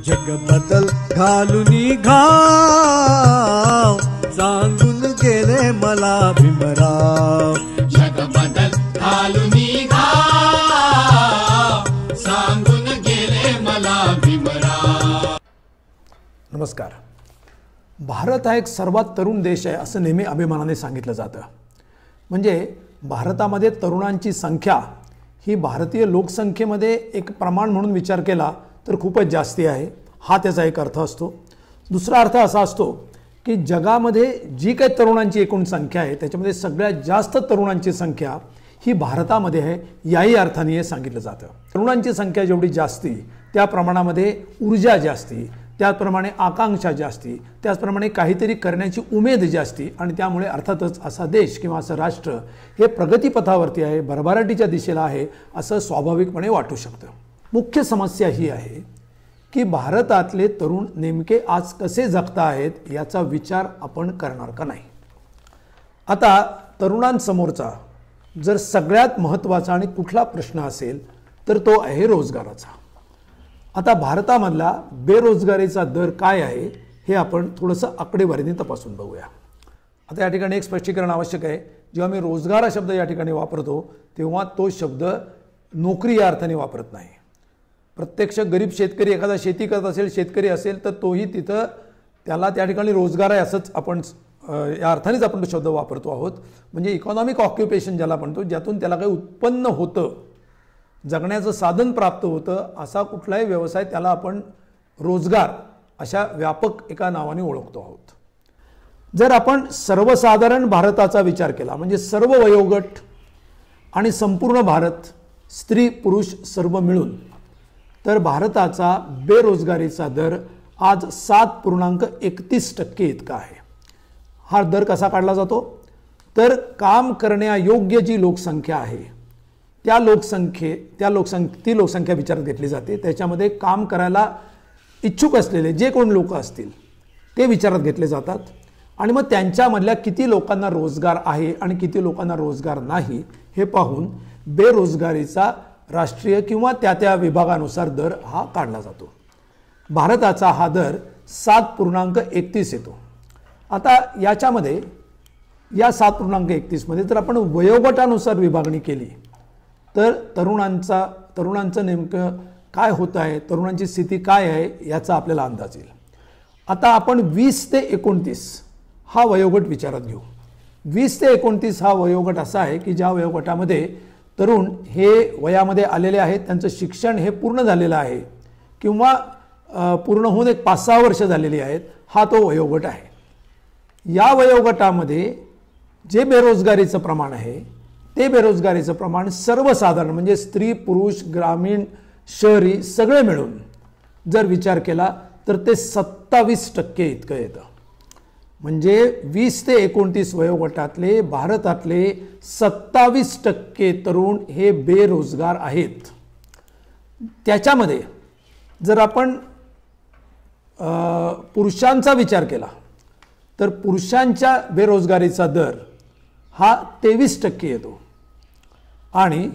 जग बदल घालूनी घाव सांगून गेले मला भीमराव. जग बदल घालूनी घाव सांगून गेले मला भीमराव. नमस्कार. भारत हा एक सर्वात तरुण देश आहे असं नेहमी अभिमानाने सांगितलं जातं. म्हणजे भारतामध्ये तरुणांची संख्या ही भारतीय लोकसंख्येमध्ये एक प्रमाण म्हणून विचार केला तर खूपच जास्ती आहे, हा त्याचा एक अर्थ असतो. दुसरा अर्थ असा असतो की जगामध्ये जी काही तरुणांची एकूण संख्या आहे त्याच्यामध्ये सगळ्यात जास्त तरुणांची संख्या ही भारतामध्ये आहे, याही अर्थाने हे सांगितलं जातं. तरुणांची संख्या जेवढी जास्ती त्या प्रमाणामध्ये ऊर्जा जास्ती, त्याचप्रमाणे आकांक्षा जास्ती, त्याचप्रमाणे काहीतरी करण्याची उमेद जास्ती आणि त्यामुळे अर्थातच असा देश किंवा असं राष्ट्र हे प्रगतीपथावरती आहे, भरभराटीच्या दिशेला आहे असं स्वाभाविकपणे वाटू शकतं. मुख्य समस्या ही आहे की भारतातले तरुण नेमके आज कसे जगता आहेत याचा विचार आपण करणार का नाही. आता तरुणांसमोरचा जर सगळ्यात महत्त्वाचा आणि कुठला प्रश्न असेल तर तो आहे रोजगाराचा. आता भारतामधला बेरोजगारीचा दर काय आहे हे आपण थोडंसं आकडेवारीने तपासून बघूया. आता या ठिकाणी एक स्पष्टीकरण आवश्यक आहे. जेव्हा मी रोजगार हा शब्द या ठिकाणी वापरतो तेव्हा तो शब्द नोकरी या अर्थाने वापरत नाही. प्रत्यक्ष गरीब शेतकरी एखादा शेती करत असेल, शेतकरी असेल तर तोही तिथं त्याला त्या ठिकाणी रोजगार आहे असंच आपण या अर्थानेच आपण तो शब्द वापरतो आहोत. म्हणजे इकॉनॉमिक ऑक्युपेशन ज्याला म्हणतो, ज्यातून त्याला काही उत्पन्न होतं, जगण्याचं साधन प्राप्त होतं, असा कुठलाही व्यवसाय त्याला आपण रोजगार अशा व्यापक एका नावाने ओळखतो आहोत. जर आपण सर्वसाधारण भारताचा विचार केला म्हणजे सर्व वयोगट आणि संपूर्ण भारत, स्त्री पुरुष सर्व मिळून, तर भारताचा बेरोजगारीचा दर आज 7.31% इतका आहे. हा दर कसा काढला जातो तर काम करण्यायोग्य जी लोकसंख्या आहे ती लोकसंख्या विचारात घेतली जाते. त्याच्यामध्ये काम करायला इच्छुक असलेले जे कोण लोक असतील ते विचारात घेतले जातात आणि मग त्यांच्यामधल्या किती लोकांना रोजगार आहे आणि किती लोकांना रोजगार नाही हे पाहून बेरोजगारीचा राष्ट्रीय किंवा त्या विभागानुसार दर हा काढला जातो. भारताचा हा दर 7.31 येतो. आता याच्यामध्ये या 7.31 मध्ये जर आपण वयोगटानुसार विभागणी केली तर तरुणांचं नेमकं काय होत आहे, तरुणांची स्थिती काय आहे याचा आपल्याला अंदाज येईल. आता आपण 20 ते 29 हा वयोगट विचारात घेऊ. 20 ते 29 हा वयोगट असा आहे की ज्या वयोगटामध्ये तरुण हे वयामध्ये आलेले आहेत, त्यांचं शिक्षण हे पूर्ण झालेलं आहे किंवा पूर्ण होऊन एक 5-6 वर्ष झालेली आहेत, हा तो वयोगट आहे. या वयोगटामध्ये जे बेरोजगारीचं प्रमाण आहे ते बेरोजगारीचं प्रमाण सर्वसाधारण म्हणजे स्त्री पुरुष ग्रामीण शहरी सगळे मिळून जर विचार केला तर ते 27% इतकं येतं. म्हणजे 20 ते 29 वयोगटातले भारतातले 27% तरुण हे बेरोजगार आहेत. त्याच्यामध्ये जर आपण पुरुषांचा विचार केला तर पुरुषांच्या बेरोजगारीचा दर हा 23% येतो आणि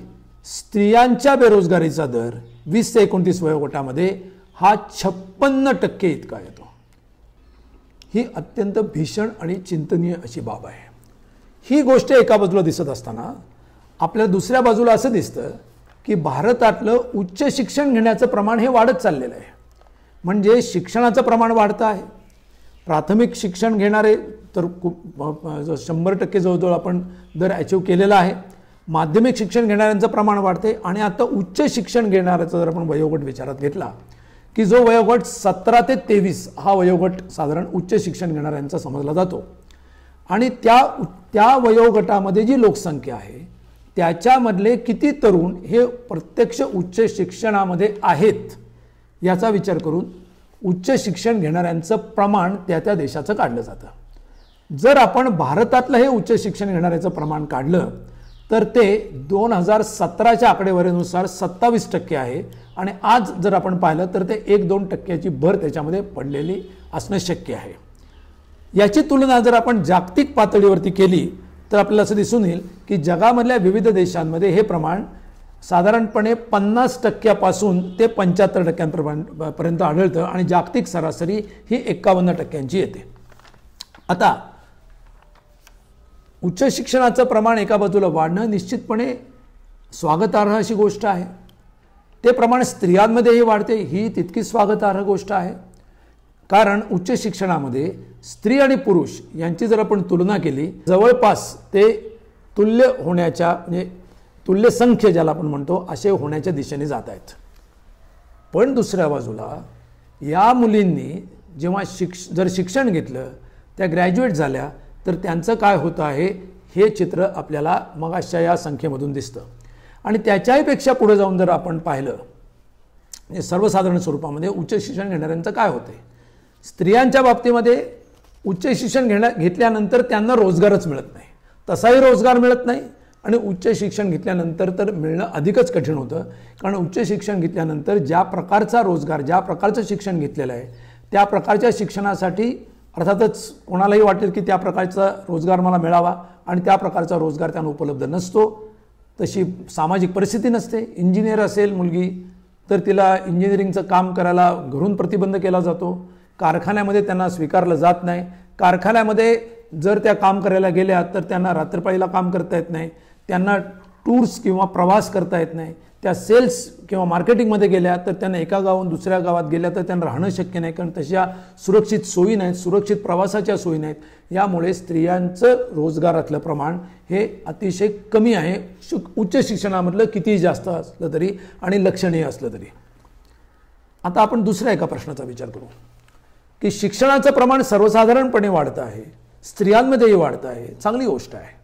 स्त्रियांच्या बेरोजगारीचा दर 20 ते 29 वयोगटामध्ये हा 56% इतका येतो. ही अत्यंत भीषण आणि चिंतनीय अशी बाब आहे. ही गोष्ट एका बाजूला दिसत असताना आपल्याला दुसऱ्या बाजूला असं दिसतं की भारतातलं उच्च शिक्षण घेण्याचं प्रमाण हे वाढत चाललेलं आहे. म्हणजे शिक्षणाचं प्रमाण वाढतं आहे. प्राथमिक शिक्षण घेणारे तर 100% जवळजवळ आपण दर अचीव केलेला आहे. माध्यमिक शिक्षण घेणाऱ्यांचं प्रमाण वाढते आणि आता उच्च शिक्षण घेणाऱ्याचा जर आपण वयोगट विचारात घेतला की जो वयोगट 17 ते 23 हा वयोगट साधारण उच्च शिक्षण घेणाऱ्यांचा समजला जातो आणि त्या वयोगटामध्ये जी लोकसंख्या आहे त्याच्यामधले किती तरुण हे प्रत्यक्ष उच्च शिक्षणामध्ये आहेत याचा विचार करून उच्च शिक्षण घेणाऱ्यांचं प्रमाण त्या देशाचं काढलं जातं. जर आपण भारतातलं हे उच्च शिक्षण घेणाऱ्याचं प्रमाण काढलं तर ते 2017च्या आकडेवारीनुसार 27% आहे आणि आज जर आपण पाहिलं तर ते 1-2% भर त्याच्यामध्ये पडलेली असणं शक्य आहे. याची तुलना जर आपण जागतिक पातळीवरती केली तर आपल्याला असं दिसून येईल की जगामधल्या विविध देशांमध्ये हे प्रमाण साधारणपणे 50% ते 75% आढळतं आणि जागतिक सरासरी ही 51% येते. आता उच्च शिक्षणाचं प्रमाण एका बाजूला वाढणं निश्चितपणे स्वागतार्ह अशी गोष्ट आहे. ते प्रमाण स्त्रियांमध्येही वाढते, ही तितकीच स्वागतार्ह गोष्ट आहे. कारण उच्च शिक्षणामध्ये स्त्री आणि पुरुष यांची जर आपण तुलना केली जवळपास ते तुल्य होण्याच्या म्हणजे तुल्य संख्य ज्याला आपण म्हणतो असे होण्याच्या दिशेने जात आहेत. पण दुसऱ्या बाजूला या मुलींनी जेव्हा जर शिक्षण घेतलं, त्या ग्रॅज्युएट झाल्या, तर त्यांचं काय होतं आहे हे चित्र आपल्याला मगाशच्या या संख्येमधून दिसतं. आणि त्याच्याहीपेक्षा पुढे जाऊन जर आपण पाहिलं म्हणजे सर्वसाधारण स्वरूपामध्ये उच्च शिक्षण घेणाऱ्यांचं काय होते, स्त्रियांच्या बाबतीमध्ये उच्च शिक्षण घेतल्यानंतर त्यांना रोजगारच मिळत नाही, तसाही रोजगार मिळत नाही. आणि उच्च शिक्षण घेतल्यानंतर तर मिळणं अधिकच कठीण होतं. कारण उच्च शिक्षण घेतल्यानंतर ज्या प्रकारचा रोजगार, ज्या प्रकारचं शिक्षण घेतलेलं आहे त्या प्रकारच्या शिक्षणासाठी अर्थातच कोणालाही वाटेल की त्या प्रकारचा रोजगार मला मिळावा आणि त्या प्रकारचा रोजगार त्यांना उपलब्ध नसतो. तशी सामाजिक परिस्थिती नसते. इंजिनियर असेल मुलगी तर तिला इंजिनिअरिंगचं काम करायला घरून प्रतिबंध केला जातो. कारखान्यामध्ये त्यांना स्वीकारलं जात नाही. कारखान्यामध्ये जर त्या काम करायला गेल्या तर त्यांना रात्रपाळीला काम करता येत नाही, त्यांना टूर्स किंवा प्रवास करता येत नाही. त्या सेल्स किंवा मार्केटिंगमध्ये गेल्या तर त्यांना एका गावाहून दुसऱ्या गावात गेल्या तर त्यांना राहणं शक्य नाही, कारण तशा सुरक्षित सोयी नाहीत, सुरक्षित प्रवासाच्या सोयी नाहीत. यामुळे स्त्रियांचं रोजगारातलं प्रमाण हे अतिशय कमी आहे, उच्च शिक्षणामधलं कितीही जास्त असलं तरी आणि लक्षणीय असलं तरी. आता आपण दुसऱ्या एका प्रश्नाचा विचार करू की शिक्षणाचं प्रमाण सर्वसाधारणपणे वाढतं आहे, स्त्रियांमध्येही वाढतं आहे, चांगली गोष्ट आहे.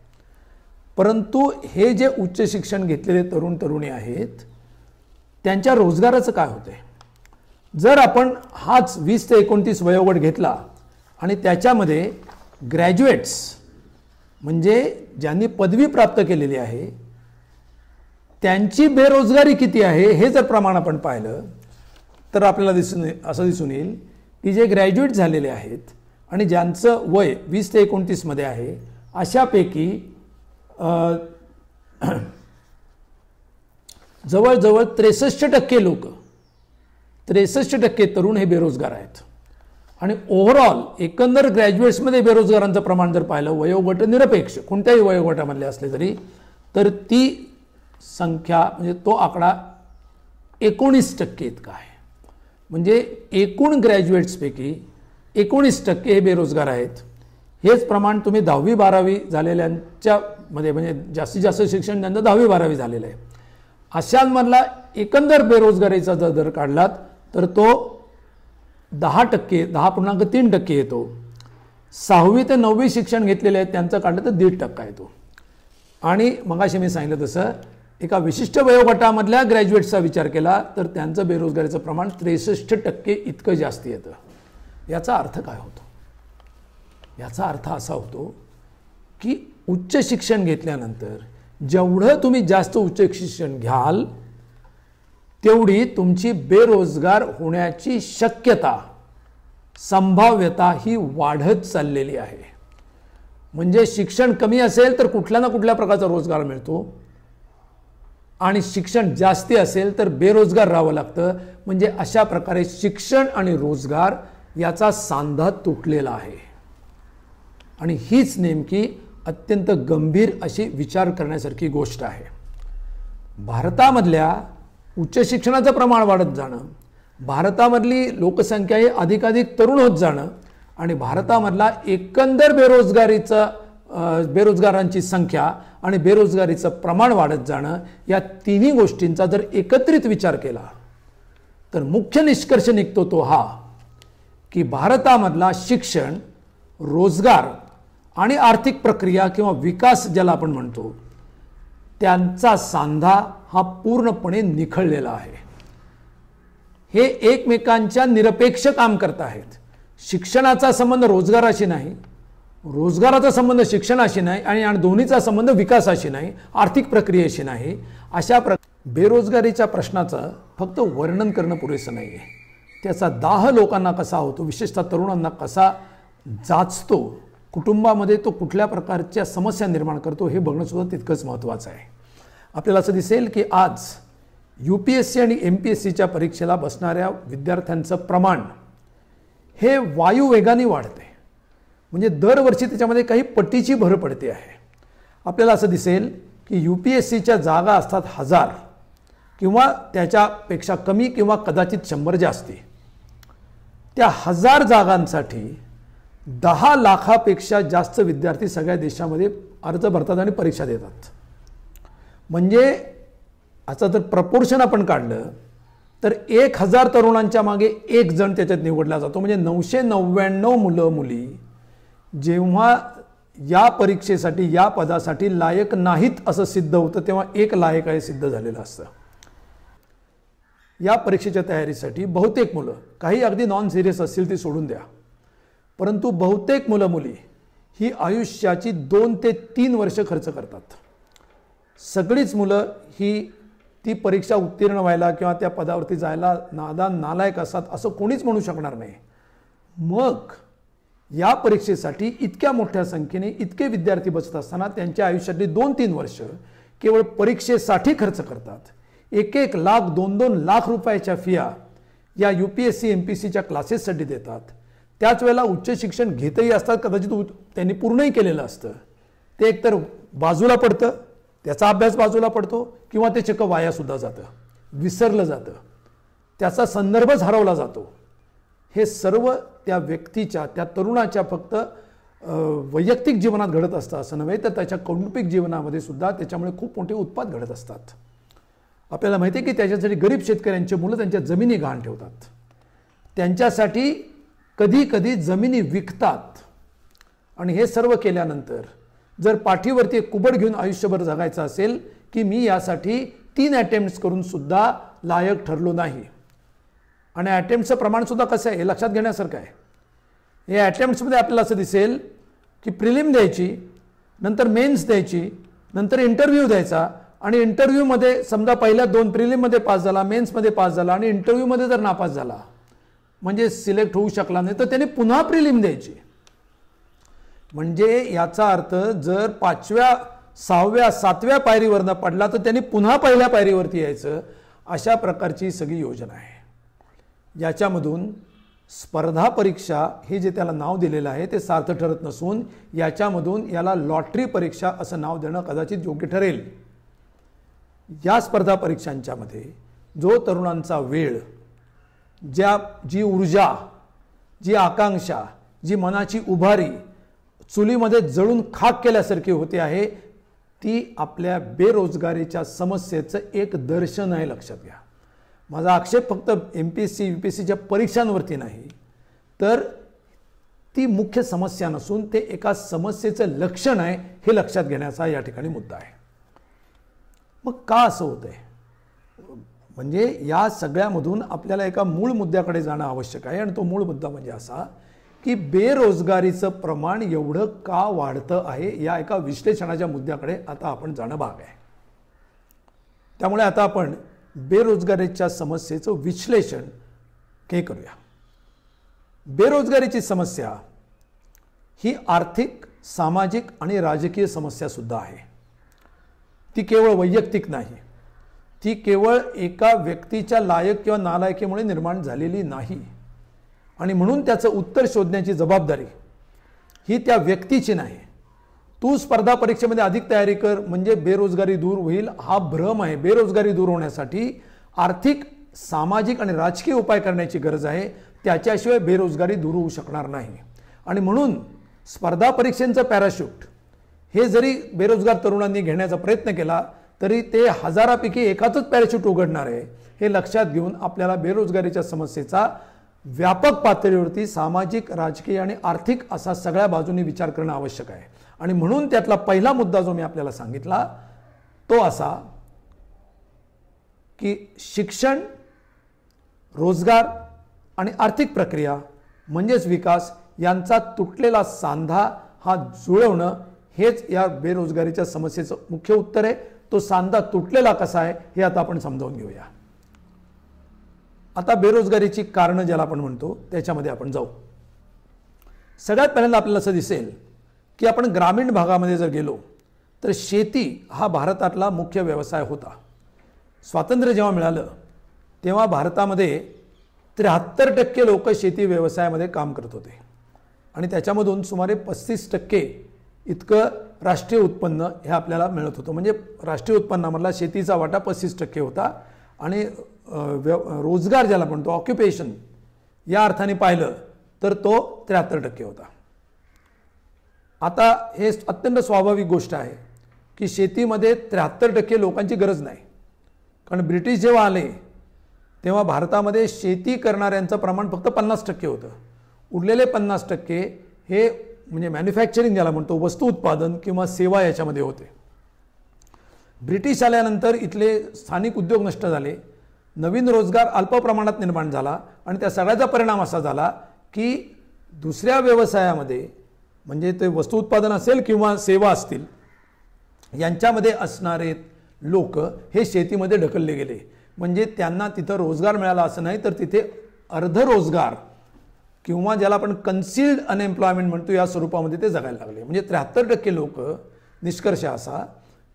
परंतु हे जे उच्च शिक्षण घेतलेले तरुण तरुणी आहेत त्यांच्या रोजगाराचं काय होतंय? जर आपण हाच 20 ते 29 वयोगट घेतला आणि त्याच्यामध्ये ग्रॅज्युएट्स म्हणजे ज्यांनी पदवी प्राप्त केलेली आहे त्यांची बेरोजगारी किती आहे हे जर प्रमाण आपण पाहिलं तर आपल्याला असं दिसून येईल की जे ग्रॅज्युएट झालेले आहेत आणि ज्यांचं वय 20 ते 29 मध्ये आहे अशापैकी जवळजवळ 63% लोक, 63% तरुण हे बेरोजगार आहेत. आणि ओव्हरऑल एकंदर ग्रॅज्युएट्समध्ये बेरोजगारांचं प्रमाण जर पाहिलं वयोगट निरपेक्ष कोणत्याही वयोगटामधले असले तरी तर ती संख्या म्हणजे तो आकडा 19% इतका आहे. म्हणजे एकूण ग्रॅज्युएट्सपैकी 19% हे बेरोजगार आहेत. हेच प्रमाण तुम्ही 10वी-12वी झालेल्यांच्या मध्ये म्हणजे जास्तीत जास्त शिक्षण त्यांचं 10वी-12वी झालेलं आहे अशांमधला एकंदर बेरोजगारीचा जर दर काढलात तर तो 10.3% येतो. 6वी ते 9वी शिक्षण घेतलेले आहेत त्यांचं काढलं तर 1.5% येतो. आणि मगाशी मी सांगितलं तसं एका विशिष्ट वयोगटामधल्या ग्रॅज्युएट्सचा विचार केला तर त्यांचं बेरोजगारीचं प्रमाण 63% इतकं जास्त येतं. याचा अर्थ काय होतो? याचा अर्थ असा होतो की उच्च शिक्षण घेतल्यानंतर जेवढं तुम्ही जास्त उच्च शिक्षण घ्याल तेवढी तुमची बेरोजगार होण्याची शक्यता, संभाव्यता ही वाढत चाललेली आहे. म्हणजे शिक्षण कमी असेल तर कुठल्या ना कुठल्या प्रकारचा रोजगार मिळतो आणि शिक्षण जास्ती असेल तर बेरोजगार राहावं लागतं. म्हणजे अशा प्रकारे शिक्षण आणि रोजगार याचा सांधा तुटलेला आहे. आणि हीच नेमकी अत्यंत गंभीर अशी विचार करण्यासारखी गोष्ट आहे. भारतामधल्या उच्च शिक्षणाचं प्रमाण वाढत जाणं, भारतामधली लोकसंख्या ही अधिकाधिक तरुण होत जाणं आणि भारतामधला एकंदर बेरोजगारांची संख्या आणि बेरोजगारीचं प्रमाण वाढत जाणं या तिन्ही गोष्टींचा जर एकत्रित विचार केला तर मुख्य निष्कर्ष निघतो तो हा की भारतामधला शिक्षण, रोजगार आणि आर्थिक प्रक्रिया किंवा विकास ज्याला आपण म्हणतो त्यांचा सांधा हा पूर्णपणे निखळलेला आहे. हे एकमेकांच्या निरपेक्ष काम करत आहेत. शिक्षणाचा संबंध रोजगाराशी नाही, रोजगाराचा संबंध शिक्षणाशी नाही आणि दोन्हीचा संबंध विकासाशी नाही, आर्थिक प्रक्रियेशी नाही. अशा बेरोजगारीच्या प्रश्नाचं फक्त वर्णन करणं पुरेसं नाही आहे. त्याचा दाह लोकांना कसा होतो, विशेषतः तरुणांना कसा जाचतो, कुटुंबामध्ये तो कुठल्या प्रकारच्या समस्या निर्माण करतो हे बघणं सुद्धा तितकंच महत्त्वाचं आहे. आपल्याला असं दिसेल की आज UPSC आणि MPSCच्या परीक्षेला बसणाऱ्या विद्यार्थ्यांचं प्रमाण हे वायुवेगाने वाढते, म्हणजे दरवर्षी त्याच्यामध्ये काही पटीची भर पडते आहे. आपल्याला असं दिसेल की UPSCच्या जागा असतात 1000 किंवा त्याच्यापेक्षा कमी किंवा कदाचित 100 जास्ती. त्या 1000 जागांसाठी 10 लाखापेक्षा जास्त विद्यार्थी सगळ्या देशामध्ये अर्ज भरतात आणि परीक्षा देतात. म्हणजे आता जर प्रपोर्शन आपण काढलं तर 1000 तरुणांच्या मागे एक जण त्याच्यात निवडला जातो. म्हणजे 999 मुलं मुली जेव्हा या परीक्षेसाठी या पदासाठी लायक नाहीत असं सिद्ध होतं तेव्हा एक लायक आहे सिद्ध झालेलं असतं. या परीक्षेच्या तयारीसाठी बहुतेक मुलं, काही अगदी नॉन सिरियस असतील ती सोडून द्या, परंतु बहुतेक मुलं मुली ही आयुष्याची 2 ते 3 वर्ष खर्च करतात. सगळीच मुलं ही ती परीक्षा उत्तीर्ण व्हायला किंवा त्या पदावरती जायला नालायक असतात असं कोणीच म्हणू शकणार नाही. मग या परीक्षेसाठी इतक्या मोठ्या संख्येने इतके विद्यार्थी बसत असताना त्यांच्या आयुष्यातली 2-3 वर्ष केवळ परीक्षेसाठी खर्च करतात. 1-1 लाख 2-2 लाख रुपयाच्या फिया या UPSC MPSCच्या क्लासेससाठी देतात. त्याच वेळेला उच्च शिक्षण घेतही असतात, कदाचित त्यांनी पूर्णही केलेलं असतं. ते एकतर बाजूला पडतं, त्याचा अभ्यास बाजूला पडतो किंवा ते चक्क वायासुद्धा जातं, विसरलं जातं, त्याचा संदर्भच हरवला जातो. हे सर्व त्या व्यक्तीच्या, त्या तरुणाच्या फक्त वैयक्तिक जीवनात घडत असतं असं नव्हे, तर त्याच्या कौटुंबिक जीवनामध्ये सुद्धा त्याच्यामुळे खूप मोठे उत्पात घडत असतात. आपल्याला माहिती आहे की त्याच्यासाठी गरीब शेतकऱ्यांची मुलं त्यांच्या जमिनी गहाण ठेवतात, त्यांच्यासाठी कधी कधी जमिनी विकतात. आणि हे सर्व केल्यानंतर जर पाठीवरती एक कुबड घेऊन आयुष्यभर जगायचं असेल की मी यासाठी 3 अटेम्प्ट्स करून सुद्धा लायक ठरलो नाही. आणि अटेम्प्टचं प्रमाण सुद्धा कसं आहे हे लक्षात घेण्यासारखं आहे. या अटेम्प्ट्समध्ये आपल्याला असं दिसेल की प्रिलिम द्यायची, नंतर मेन्स द्यायची, नंतर इंटरव्ह्यू द्यायचा. आणि इंटरव्ह्यूमध्ये समजा पहिल्या 2 प्रिलिममध्ये पास झाला, मेन्समध्ये पास झाला आणि इंटरव्ह्यूमध्ये जर नापास झाला म्हणजे सिलेक्ट होऊ शकला नाही तर त्याने पुन्हा प्रिलिम द्यायची. म्हणजे याचा अर्थ जर 5व्या 6व्या 7व्या पायरीवरनं पडला तर त्यांनी पुन्हा पहिल्या पायरीवरती यायचं. अशा प्रकारची सगळी योजना आहे. याच्यामधून स्पर्धा परीक्षा हे जे त्याला नाव दिलेलं आहे ते सार्थ ठरत नसून याच्यामधून याला लॉटरी परीक्षा असं नाव देणं कदाचित योग्य ठरेल. या स्पर्धा परीक्षांच्या मध्ये जो तरुणांचा वेळ, जी ऊर्जा, जी आकांक्षा, जी मनाची उभारी चुलीमध्ये जळून खाक केल्यासारखी होते आहे, ती आपल्या बेरोजगारीच्या समस्येचं एक दर्शन आहे. लक्षात घ्या. माझा आक्षेप फक्त MPSC UPSCच्या परीक्षांवरती नाही, तर ती मुख्य समस्या नसून ते एका समस्येचं लक्षण आहे हे लक्षात घेण्याचा या ठिकाणी मुद्दा आहे. मग का असं होतंय? म्हणजे या सगळ्यामधून आपल्याला एका मूळ मुद्द्याकडे जाणं आवश्यक आहे. आणि तो मूळ मुद्दा म्हणजे असा की बेरोजगारीचं प्रमाण एवढं का वाढतं आहे या एका विश्लेषणाच्या मुद्द्याकडे आता आपण जाणं भाग आहे. त्यामुळे आता आपण बेरोजगारीच्या समस्येचं विश्लेषण हे करूया. बेरोजगारीची समस्या ही आर्थिक, सामाजिक आणि राजकीय समस्या सुद्धा आहे. ती केवळ वैयक्तिक नाही, ती केवळ एका व्यक्तीच्या लायक किंवा नालायकीमुळे निर्माण झालेली नाही. आणि म्हणून त्याचं उत्तर शोधण्याची जबाबदारी ही त्या व्यक्तीची नाही. तू स्पर्धा परीक्षेमध्ये अधिक तयारी कर म्हणजे बेरोजगारी दूर होईल हा भ्रम आहे. बेरोजगारी दूर होण्यासाठी आर्थिक, सामाजिक आणि राजकीय उपाय करण्याची गरज आहे. त्याच्याशिवाय बेरोजगारी दूर होऊ शकणार नाही. आणि म्हणून स्पर्धा परीक्षेचं पॅराशूट हे जरी बेरोजगार तरुणांनी घेण्याचा प्रयत्न केला तरी ते हजारापैकी एकाचंच पॅराशूट उघडणार आहे. हे लक्षात घेऊन आपल्याला बेरोजगारीच्या समस्येचा व्यापक पातळीवरती सामाजिक, राजकीय आणि आर्थिक असा सगळ्या बाजूंनी विचार करणं आवश्यक आहे. आणि म्हणून त्यातला पहिला मुद्दा जो मी आपल्याला सांगितला तो असा की शिक्षण, रोजगार आणि आर्थिक प्रक्रिया म्हणजेच विकास यांचा तुटलेला सांधा हा जुळवणं हेच या बेरोजगारीच्या समस्येचं मुख्य उत्तर आहे. तो सांधा तुटलेला कसा आहे हे आता आपण समजावून घेऊया. आता बेरोजगारीची कारणं ज्याला आपण म्हणतो त्याच्यामध्ये आपण जाऊ. सगळ्यात पहिल्यांदा आपल्याला असं दिसेल की आपण ग्रामीण भागामध्ये जर गेलो तर शेती हा भारतातला मुख्य व्यवसाय होता. स्वातंत्र्य जेव्हा मिळालं तेव्हा भारतामध्ये 73% लोक शेती व्यवसायामध्ये काम करत होते आणि त्याच्यामधून सुमारे 35% इतकं राष्ट्रीय उत्पन्न हे आपल्याला मिळत होतं. म्हणजे राष्ट्रीय उत्पन्नामधला शेतीचा वाटा 35% होता आणि रोजगार ज्याला म्हणतो ऑक्युपेशन या अर्थाने पाहिलं तर तो 73% होता. आता हे अत्यंत स्वाभाविक गोष्ट आहे की शेतीमध्ये 73% लोकांची गरज नाही, कारण ब्रिटिश जेव्हा आले तेव्हा भारतामध्ये शेती करणाऱ्यांचं प्रमाण फक्त 50% होतं. उरलेले 50% हे म्हणजे मॅन्युफॅक्चरिंग ज्याला म्हणतो वस्तू उत्पादन किंवा सेवा याच्यामध्ये होते. ब्रिटिश आल्यानंतर इथले स्थानिक उद्योग नष्ट झाले, नवीन रोजगार अल्प प्रमाणात निर्माण झाला आणि त्या सगळ्याचा परिणाम असा झाला की दुसऱ्या व्यवसायामध्ये म्हणजे ते वस्तू उत्पादन असेल किंवा सेवा असतील यांच्यामध्ये असणारे लोक हे शेतीमध्ये ढकलले गेले. म्हणजे त्यांना तिथं रोजगार मिळाला असं नाही, तर तिथे अर्ध रोजगार किंवा ज्याला आपण कन्सिल्ड अनएम्प्लॉयमेंट म्हणतो या स्वरूपामध्ये ते जगायला लागले. म्हणजे 73% लोक, निष्कर्ष असा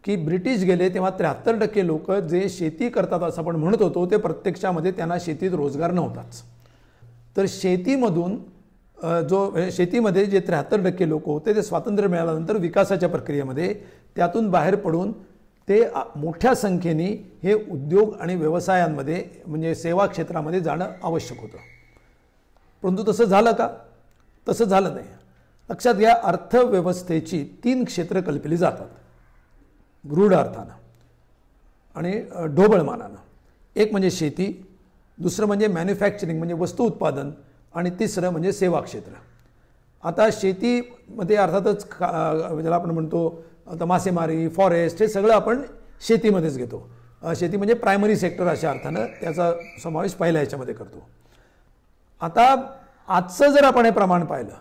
की ब्रिटिश गेले तेव्हा 73% लोक जे शेती करतात असं आपण म्हणत होतो ते प्रत्यक्षामध्ये त्यांना शेतीत रोजगार नव्हताच. तर शेतीमध्ये जे 73% लोक होते ते स्वातंत्र्य मिळाल्यानंतर विकासाच्या प्रक्रियेमध्ये त्यातून बाहेर पडून ते मोठ्या संख्येने हे उद्योग आणि व्यवसायांमध्ये म्हणजे सेवा क्षेत्रामध्ये जाणं आवश्यक होतं. परंतु तसं झालं का? तसं झालं नाही. लक्षात घ्या, अर्थव्यवस्थेची 3 क्षेत्र कल्पली जातात गृढ अर्थानं आणि ढोबळमानानं. एक म्हणजे शेती, दुसरं म्हणजे मॅन्युफॅक्चरिंग म्हणजे वस्तू उत्पादन आणि तिसरं म्हणजे सेवा क्षेत्र. आता शेतीमध्ये अर्थातच ज्याला आपण म्हणतो आता मासेमारी, फॉरेस्ट हे सगळं आपण शेतीमध्येच घेतो. शेती म्हणजे प्रायमरी सेक्टर अशा अर्थानं त्याचा समावेश पहिल्या याच्यामध्ये करतो. आता आजचं जर आपण हे प्रमाण पाहिलं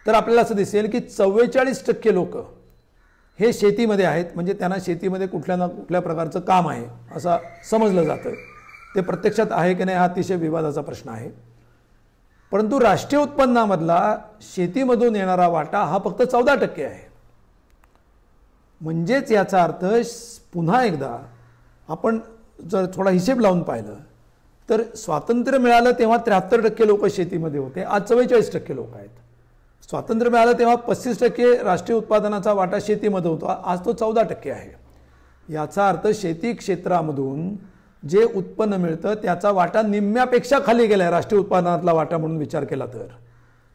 तर आपल्याला असं दिसेल की 44% लोक हे शेतीमध्ये आहेत. म्हणजे त्यांना शेतीमध्ये कुठल्या ना कुठल्या प्रकारचं काम आहे असं समजलं जातं. ते प्रत्यक्षात आहे की नाही हा अतिशय विवादाचा प्रश्न आहे. परंतु राष्ट्रीय उत्पन्नामधला शेतीमधून येणारा वाटा हा फक्त 14% आहे. म्हणजेच याचा अर्थ पुन्हा एकदा आपण जर थोडा हिशेब लावून पाहिलं तर स्वातंत्र्य मिळालं तेव्हा 73% लोक शेतीमध्ये होते, आज 44% लोक आहेत. स्वातंत्र्य मिळालं तेव्हा 35% राष्ट्रीय उत्पादनाचा वाटा शेतीमध्ये होता, आज तो 14% आहे. याचा अर्थ शेती क्षेत्रामधून जे उत्पन्न मिळतं त्याचा वाटा निम्म्यापेक्षा खाली गेला आहे राष्ट्रीय उत्पादनातला वाटा म्हणून विचार केला तर.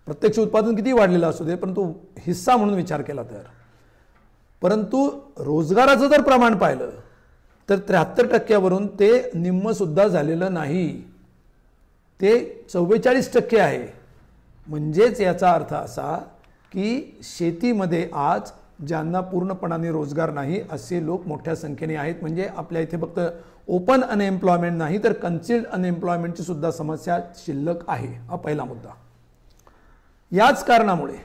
प्रत्यक्ष उत्पादन किती वाढलेलं असू दे परंतु हिस्सा म्हणून विचार केला तर. परंतु रोजगाराचं जर प्रमाण पाहिलं तर 73%वरून ते निम्मसुद्धा झालेलं नाही, ते 44% आहे. म्हणजेच याचा अर्थ असा की शेतीमध्ये आज ज्यांना पूर्णपणाने रोजगार नाही असे लोक मोठ्या संख्येने आहेत. म्हणजे आपल्या इथे फक्त ओपन अनएम्प्लॉयमेंट नाही तर कन्सिल्ड अनएम्प्लॉयमेंटची सुद्धा समस्या शिल्लक आहे. हा पहिला मुद्दा. याच कारणामुळे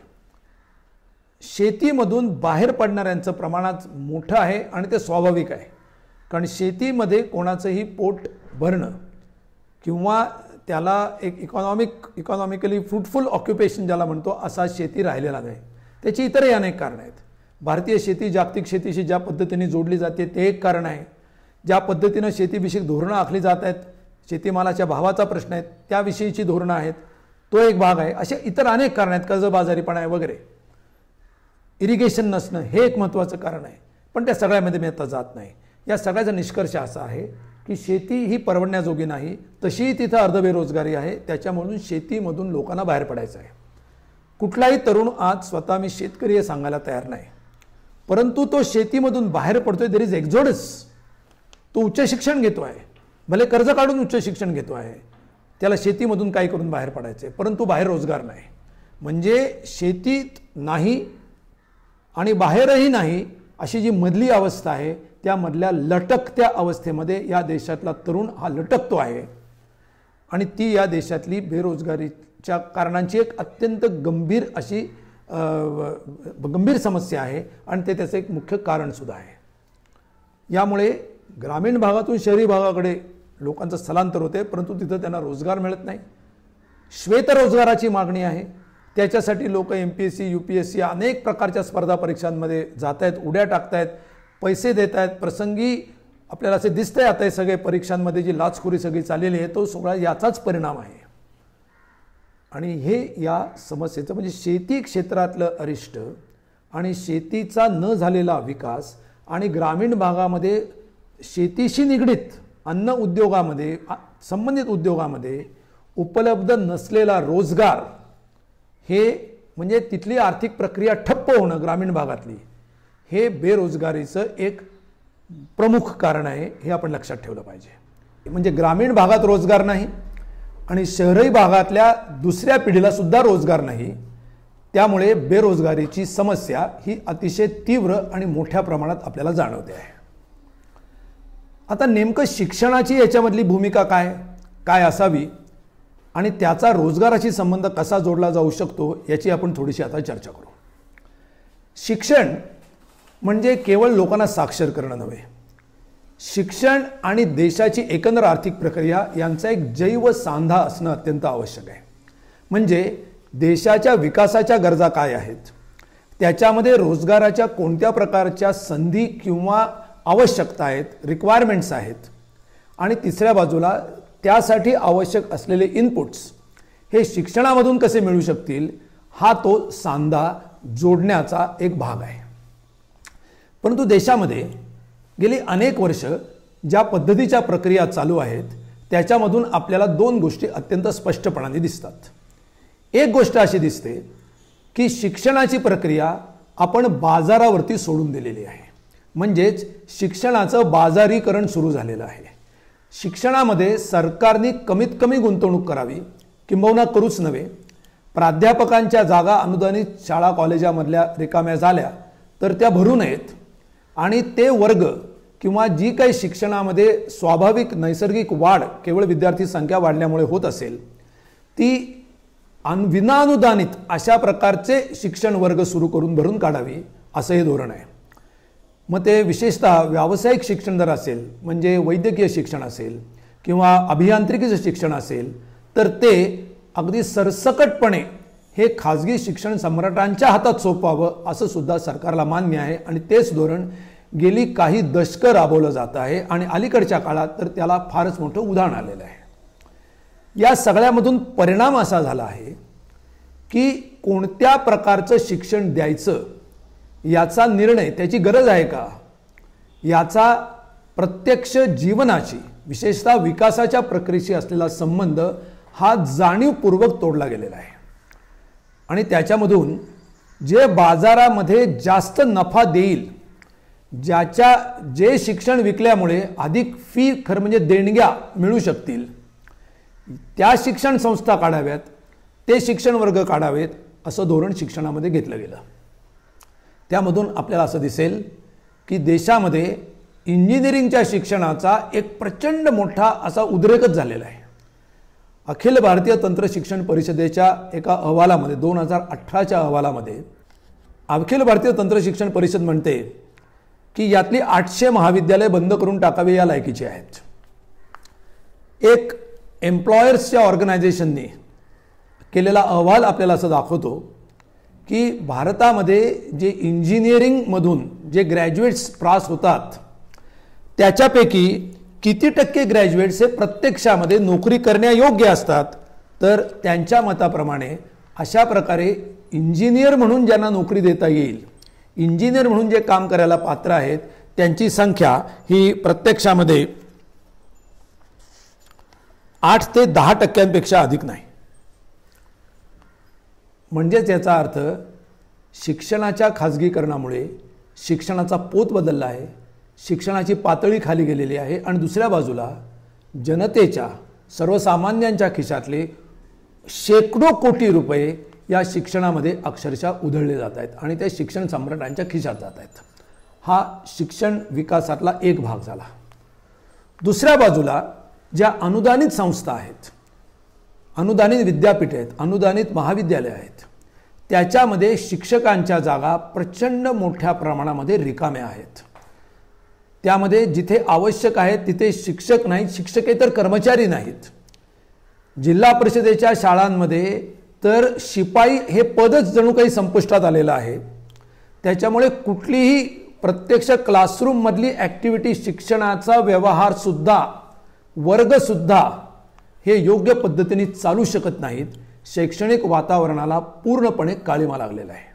शेतीमधून बाहेर पडणाऱ्यांचं प्रमाणात मोठं आहे आणि ते स्वाभाविक आहे. कारण शेतीमध्ये कोणाचंही पोट भरणं किंवा त्याला एक इकॉनॉमिकली फ्रुटफुल ऑक्युपेशन ज्याला म्हणतो असा शेती राहिलेला नाही. त्याची इतरही अनेक कारणं आहेत. भारतीय शेती जागतिक शेतीशी ज्या पद्धतीने जोडली जाते ते एक कारण आहे. ज्या पद्धतीनं शेतीविषयक धोरणं आखली जात आहेत, शेतीमालाच्या भावाचा प्रश्न आहे त्याविषयीची धोरणं आहेत, तो एक भाग आहे. असे इतर अनेक कारणं आहेत, कर्जबाजारीपणा आहे वगैरे. इरिगेशन नसणं हे एक महत्त्वाचं कारण आहे, पण त्या सगळ्यामध्ये मी आता जात नाही. या सगळ्याचा निष्कर्ष असा आहे की शेती ही परवडण्याजोगी नाही, तशीही तिथं अर्धबेरोजगारी आहे. त्याच्यामधून शेतीमधून लोकांना बाहेर पडायचं आहे. कुठलाही तरुण आज स्वतः मी शेतकरी हे सांगायला तयार नाही, परंतु तो शेतीमधून बाहेर पडतोय. There is Exodus. तो उच्च शिक्षण घेतो आहे, भले कर्ज काढून उच्च शिक्षण घेतो आहे, त्याला शेतीमधून काही करून बाहेर पडायचं आहे, परंतु बाहेर रोजगार नाही. म्हणजे शेतीत नाही आणि बाहेरही नाही अशी जी मधली अवस्था आहे त्या मधल्या लटकत्या अवस्थेमध्ये या देशातला तरुण हा लटकतो आहे. आणि ती या देशातली बेरोजगारीच्या कारणांची एक अत्यंत गंभीर अशी गंभीर समस्या आहे आणि ते त्याचं एक मुख्य कारणसुद्धा आहे. यामुळे ग्रामीण भागातून शहरी भागाकडे लोकांचं स्थलांतर होते, परंतु तिथं त्यांना रोजगार मिळत नाही. श्वेतरोजगाराची मागणी आहे. त्याच्यासाठी लोक MPSC UPSC अनेक प्रकारच्या स्पर्धा परीक्षांमध्ये जात आहेत, उड्या टाकत आहेत, पैसे देत आहेत. प्रसंगी आपल्याला असे दिसतंय आता हे सगळे परीक्षांमध्ये जी लाचखोरी सगळी चाललेली आहे तो सगळा याचाच परिणाम आहे. आणि हे या समस्येचं म्हणजे शेती क्षेत्रातलं अरिष्ट आणि शेतीचा न झालेला विकास आणि ग्रामीण भागामध्ये शेतीशी निगडीत अन्न उद्योगामध्ये संबंधित उद्योगामध्ये उपलब्ध नसलेला रोजगार, हे म्हणजे तिथली आर्थिक प्रक्रिया ठप्प होणं ग्रामीण भागातली, हे बेरोजगारीचं एक प्रमुख कारण आहे. हे आपण लक्षात ठेवलं पाहिजे. म्हणजे ग्रामीण भागात रोजगार नाही आणि शहरी भागातल्या दुसऱ्या पिढीला सुद्धा रोजगार नाही. त्यामुळे बेरोजगारीची समस्या ही अतिशय तीव्र आणि मोठ्या प्रमाणात आपल्याला जाणवते आहे. आता नेमकं शिक्षणाची याच्यामधली भूमिका काय असावी आणि त्याचा रोजगाराशी संबंध कसा जोडला जाऊ शकतो याची आपण थोडीशी आता चर्चा करू. शिक्षण म्हणजे केवळ लोकांना साक्षर करणं नव्हे. शिक्षण आणि देशाची एकंदर आर्थिक प्रक्रिया यांचा एक जैव सांधा असणं अत्यंत आवश्यक आहे. म्हणजे देशाच्या विकासाच्या गरजा काय आहेत, त्याच्यामध्ये रोजगाराच्या कोणत्या प्रकारच्या संधी किंवा आवश्यकता आहेत, रिक्वायरमेंट्स आहेत, आणि तिसऱ्या बाजूला त्यासाठी आवश्यक असलेले इनपुट्स हे शिक्षणामधून कसे मिळू शकतील, हा तो सांधा जोडण्याचा एक भाग आहे. परंतु देशामध्ये गेली अनेक वर्ष ज्या पद्धतीच्या प्रक्रिया चालू आहेत त्याच्यामधून आपल्याला दोन गोष्टी अत्यंत स्पष्टपणाने दिसतात. एक गोष्ट अशी दिसते की शिक्षणाची प्रक्रिया आपण बाजारावरती सोडून दिलेली आहे. म्हणजेच शिक्षणाचं बाजारीकरण सुरू झालेलं आहे. शिक्षणामध्ये सरकारने कमीत कमी गुंतवणूक करावी, किंबहुना करूच नव्हे. प्राध्यापकांच्या जागा अनुदानित शाळा कॉलेजामधल्या रिकाम्या झाल्या तर त्या भरू नयेत आणि ते वर्ग किंवा जी काही शिक्षणामध्ये स्वाभाविक नैसर्गिक वाढ केवळ विद्यार्थी संख्या वाढल्यामुळे होत असेल ती विनाअनुदानित अशा प्रकारचे शिक्षण वर्ग सुरू करून भरून काढावी असं हे धोरण आहे. मग ते विशेषतः व्यावसायिक शिक्षण जर असेल, म्हणजे वैद्यकीय शिक्षण असेल किंवा अभियांत्रिकीचं शिक्षण असेल, तर ते अगदी सरसकटपणे हे खाजगी शिक्षण सम्राटांच्या हातात सोपवावं असं सुद्धा सरकारला मान्य आहे. आणि तेच धोरण गेली काही दशकं राबवलं जात आहे आणि अलीकडच्या काळात तर त्याला फारच मोठं उदाहरण आलेलं आहे. या सगळ्यामधून परिणाम असा झाला आहे की कोणत्या प्रकारचं शिक्षण द्यायचं याचा निर्णय, त्याची गरज आहे का, याचा प्रत्यक्ष जीवनाची विशेषतः विकासाच्या प्रक्रियेशी असलेला संबंध हा जाणीवपूर्वक तोडला गेलेला आहे. आणि त्याच्यामधून जे बाजारामध्ये जास्त नफा देईल, जे शिक्षण विकल्यामुळे अधिक फी खरं म्हणजे देणग्या मिळू शकतील, त्या शिक्षण संस्था काढाव्यात, ते शिक्षण वर्ग काढावेत असं धोरण शिक्षणामध्ये घेतलं गेलं. त्यामधून आपल्याला असं दिसेल की देशामध्ये इंजिनिअरिंगच्या शिक्षणाचा एक प्रचंड मोठा असा उद्रेकच झालेला आहे. अखिल भारतीय तंत्र शिक्षण परिषदेच्या एका अहवालामध्ये 2018च्या अहवालामध्ये अखिल भारतीय तंत्र शिक्षण परिषद म्हणते की यातली 800 महाविद्यालय बंद करून टाकावी या लायकीची आहेत. एक एम्प्लॉयर्सच्या ऑर्गनायझेशनने केलेला अहवाल आपल्याला असं दाखवतो की भारतामध्ये जे इंजिनिअरिंगमधून जे ग्रॅज्युएट्स पास होतात त्याच्यापैकी किती टक्के ग्रॅज्युएट्स हे प्रत्यक्षामध्ये नोकरी करण्यायोग्य असतात, तर त्यांच्या मताप्रमाणे अशा प्रकारे इंजिनियर म्हणून ज्यांना नोकरी देता येईल, इंजिनियर म्हणून जे काम करायला पात्र आहेत त्यांची संख्या ही प्रत्यक्षामध्ये 8 ते 10% अधिक नाही. म्हणजेच याचा अर्थ शिक्षणाच्या खाजगीकरणामुळे शिक्षणाचा पोत बदलला आहे, शिक्षणाची पातळी खाली गेलेली आहे आणि दुसऱ्या बाजूला जनतेच्या सर्वसामान्यांच्या खिशातले शेकडो कोटी रुपये या शिक्षणामध्ये अक्षरशः उधळले जात आहेत आणि ते शिक्षण सम्राटांच्या खिशात जात आहेत. हा शिक्षण विकासातला एक भाग झाला. दुसऱ्या बाजूला ज्या अनुदानित संस्था आहेत, अनुदानित विद्यापीठे आहेत, अनुदानित महाविद्यालय आहेत, त्याच्यामध्ये शिक्षकांच्या जागा प्रचंड मोठ्या प्रमाणामध्ये रिकाम्या आहेत. त्यामध्ये जिथे आवश्यक आहे तिथे शिक्षक नाहीत, शिक्षकेतर कर्मचारी नाहीत. जिल्हा परिषदेच्या शाळांमध्ये तर शिपाई हे पदच जणू काही संपुष्टात आलेलं आहे. त्याच्यामुळे कुठलीही प्रत्यक्ष क्लासरूममधली ॲक्टिव्हिटी, शिक्षणाचा व्यवहारसुद्धा, वर्गसुद्धा हे योग्य पद्धतीने चालू शकत नाहीत. शैक्षणिक वातावरणाला पूर्णपणे काळिमा लागलेला आहे.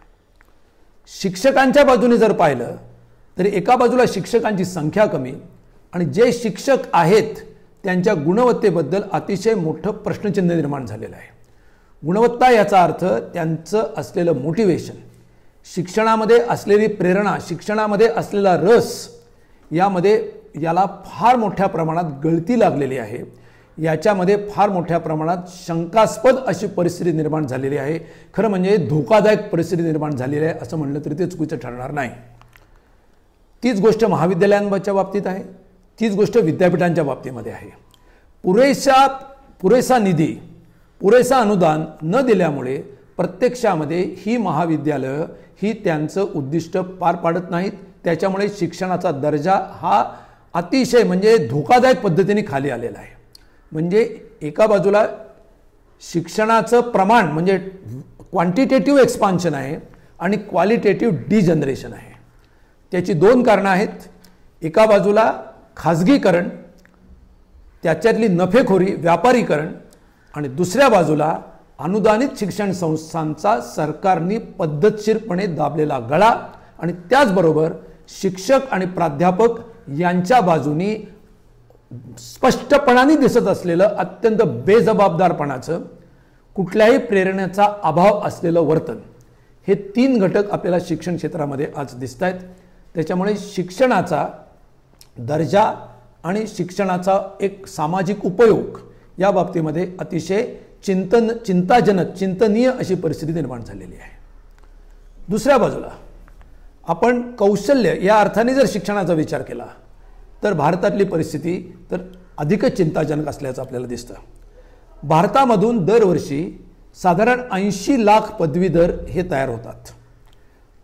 शिक्षकांच्या बाजूने जर पाहिलं तर एका बाजूला शिक्षकांची संख्या कमी आणि जे शिक्षक आहेत त्यांच्या गुणवत्तेबद्दल अतिशय मोठं प्रश्नचिन्ह निर्माण झालेलं आहे. गुणवत्ता याचा अर्थ त्यांचं असलेलं मोटिवेशन, शिक्षणामध्ये असलेली प्रेरणा, शिक्षणामध्ये असलेला रस, याला फार मोठ्या प्रमाणात गळती लागलेली आहे. याच्यामध्ये फार मोठ्या प्रमाणात शंकास्पद अशी परिस्थिती निर्माण झालेली आहे. खरं म्हणजे धोकादायक परिस्थिती निर्माण झालेली आहे असं म्हणलं तरी ते चुकीचं ठरणार नाही. तीच गोष्ट महाविद्यालयांच्या बाबतीत आहे, तीच गोष्ट विद्यापीठांच्या बाबतीमध्ये आहे. पुरेसा निधी, पुरेसा अनुदान न दिल्यामुळे प्रत्यक्षामध्ये ही महाविद्यालयं ही त्यांचं उद्दिष्ट पार पाडत नाहीत. त्याच्यामुळे शिक्षणाचा दर्जा हा अतिशय म्हणजे धोकादायक पद्धतीने खाली आलेला आहे. म्हणजे एका बाजूला शिक्षणाचं प्रमाण म्हणजे क्वांटिटेटिव्ह एक्सपान्शन आहे आणि क्वालिटेटिव्ह डिजनरेशन आहे. त्याची दोन कारणं आहेत. एका बाजूला खाजगीकरण, त्याच्यातली नफेखोरी, व्यापारीकरण, आणि दुसऱ्या बाजूला अनुदानित शिक्षण संस्थांचा सरकारने पद्धतशीरपणे दाबलेला गळा आणि त्याचबरोबर शिक्षक आणि प्राध्यापक यांच्या बाजूनी स्पष्टपणाने दिसत असलेलं अत्यंत बेजबाबदारपणाचं, कुठल्याही प्रेरणेचा अभाव असलेलं वर्तन, हे तीन घटक आपल्याला शिक्षण क्षेत्रामध्ये आज दिसत आहेत. त्याच्यामुळे शिक्षणाचा दर्जा आणि शिक्षणाचा एक सामाजिक उपयोग या बाबतीमध्ये अतिशय चिंताजनक, चिंतनीय अशी परिस्थिती निर्माण झालेली आहे. दुसऱ्या बाजूला आपण कौशल्य या अर्थाने जर शिक्षणाचा विचार केला तर भारतातली परिस्थिती तर अधिकच चिंताजनक असल्याचं आपल्याला दिसतं. भारतामधून दरवर्षी साधारण 80 लाख पदवीधर हे तयार होतात.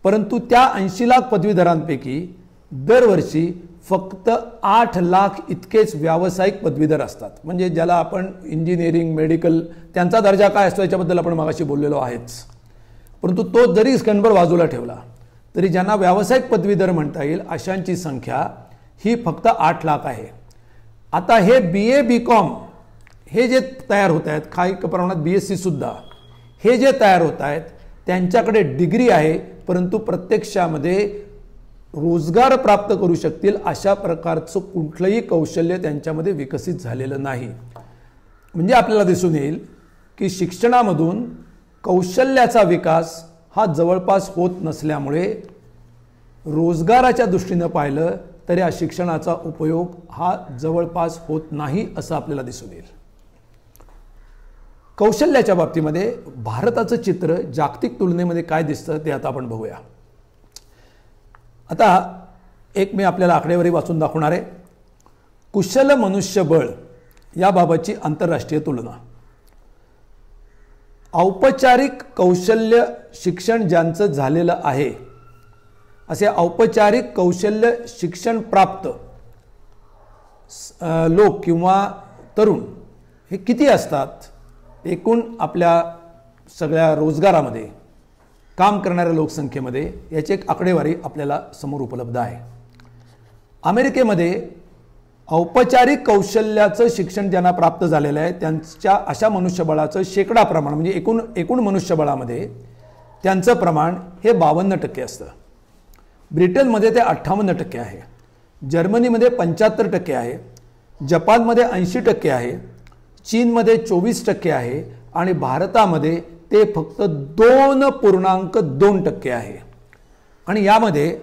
परंतु त्या 80 लाख पदवीधरांपैकी दरवर्षी फक्त 8 लाख इतकेच व्यावसायिक पदवीधर असतात. म्हणजे ज्याला आपण इंजिनिअरिंग, मेडिकल, त्यांचा दर्जा काय असतो याच्याबद्दल आपण मागाशी बोललेलो आहेच. परंतु तो जरी स्कंदभर बाजूला ठेवला तरी ज्यांना व्यावसायिक पदवीधर म्हणता येईल अशांची संख्या ही फक्त 8 लाख आहे. आता हे BA BCom हे जे तयार होत आहेत, काही प्रमाणात BSc सुद्धा, हे जे तयार होत आहेत त्यांच्याकडे डिग्री आहे परंतु प्रत्यक्षामध्ये रोजगार प्राप्त करू शकतील अशा प्रकारचं कुठलंही कौशल्य त्यांच्यामध्ये विकसित झालेलं नाही. म्हणजे आपल्याला दिसून येईल की शिक्षणामधून कौशल्याचा विकास हा जवळपास होत नसल्यामुळे रोजगाराच्या दृष्टीनं पाहिलं तर या शिक्षणाचा उपयोग हा जवळपास होत नाही असं आपल्याला दिसून येईल. कौशल्याच्या बाबतीमध्ये भारताचं चित्र जागतिक तुलनेमध्ये काय दिसतं ते आता आपण बघूया. आता एक मी आपल्याला आकडेवारी वाचून दाखवणार आहे. कुशल मनुष्यबळ याबाबतची आंतरराष्ट्रीय तुलना. औपचारिक कौशल्य शिक्षण ज्यांचं झालेलं आहे असे औपचारिक कौशल्य शिक्षण प्राप्त लोक किंवा तरुण हे किती असतात एकूण आपल्या सगळ्या रोजगारामध्ये, काम करणाऱ्या लोकसंख्येमध्ये, याची एक आकडेवारी आपल्याला समोर उपलब्ध आहे. अमेरिकेमध्ये औपचारिक कौशल्याचं शिक्षण ज्यांना प्राप्त झालेलं आहे त्यांच्या अशा मनुष्यबळाचं शेकडा प्रमाण म्हणजे एकूण मनुष्यबळामध्ये त्यांचं प्रमाण हे 52% असतं. ब्रिटनमध्ये ते 58% आहे, जर्मनीमध्ये 75% आहे, जपानमध्ये 80% आहे, चीनमध्ये 24% आहे आणि भारतामध्ये ते फक्त 2.2% आहे. आणि यामध्ये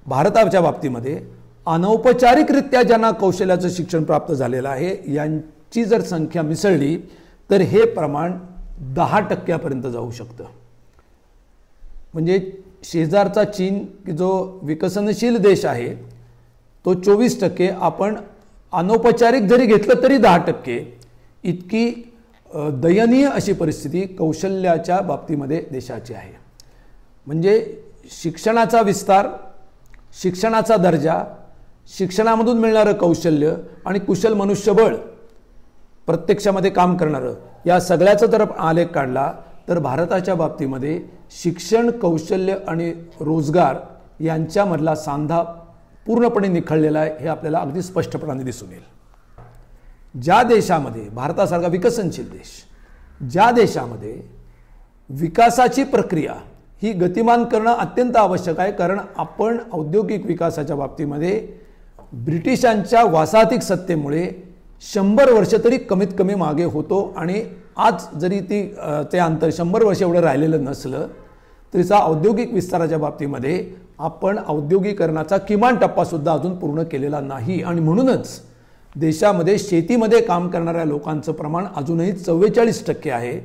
भारताच्या बाबतीमध्ये अनौपचारिकरित्या ज्यांना कौशल्याचं शिक्षण प्राप्त झालेलं आहे यांची जर संख्या मिसळली तर हे प्रमाण 10% जाऊ शकतं. म्हणजे शेजारचा चीन जो विकसनशील देश आहे तो 24%, आपण अनौपचारिक जरी घेतलं तरी 10%, इतकी दयनीय अशी परिस्थिती कौशल्याच्या बाबतीमध्ये देशाची आहे. म्हणजे शिक्षणाचा विस्तार, शिक्षणाचा दर्जा, शिक्षणामधून मिळणारं कौशल्य आणि कुशल मनुष्यबळ प्रत्यक्षामध्ये काम करणारं या सगळ्याचा जर आलेख काढला तर भारताच्या बाबतीमध्ये शिक्षण, कौशल्य आणि रोजगार यांच्यामधला सांधा पूर्णपणे निखळलेला आहे, हे आपल्याला अगदी स्पष्टपणाने दिसून येईल. ज्या देशामध्ये, भारतासारखा विकसनशील देश, ज्या देशामध्ये विकासाची प्रक्रिया ही गतिमान करणं अत्यंत आवश्यक आहे, कारण आपण औद्योगिक विकासाच्या बाबतीमध्ये ब्रिटिशांच्या वासाहतिक सत्तेमुळे 100 वर्ष तरी कमीत कमी मागे होतो. आणि आज जरी ते अंतर 100 वर्ष एवढं राहिलेलं नसलं तरीचा औद्योगिक विस्ताराच्या बाबतीमध्ये आपण औद्योगिकरणाचा किमान टप्पासुद्धा अजून पूर्ण केलेला नाही. आणि म्हणूनच देशामध्ये शेतीमध्ये काम करणाऱ्या लोकांचं प्रमाण अजूनही 44% आहे,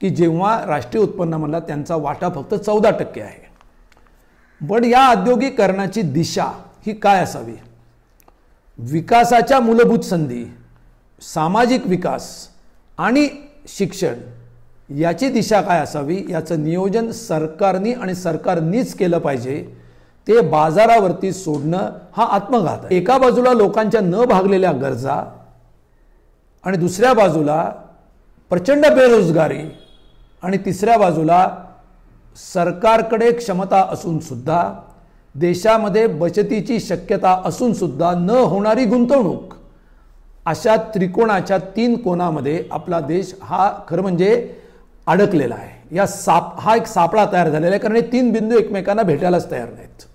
की जेव्हा राष्ट्रीय उत्पन्नामधला त्यांचा वाटा फक्त 14% आहे. पण या औद्योगिकरणाची दिशा ही काय असावी? विकासाच्या मूलभूत संधी, सामाजिक विकास आणि शिक्षण याची दिशा काय असावी याचं नियोजन सरकारनी आणि सरकारनीच केलं पाहिजे. ते बाजारावरती सोडणं हा आत्मघात आहे. एका बाजूला लोकांच्या न भागलेल्या गरजा आणि दुसऱ्या बाजूला प्रचंड बेरोजगारी आणि तिसऱ्या बाजूला सरकारकडे क्षमता असून सुद्धा, देशामध्ये बचतीची शक्यता असून सुद्धा न होणारी गुंतवणूक, अशा त्रिकोणाच्या 3 कोणामध्ये आपला देश हा खरं म्हणजे अडकलेला आहे. हा एक सापळा तयार झालेला आहे, कारण हे 3 बिंदू एकमेकांना भेटायलाच तयार नाहीत.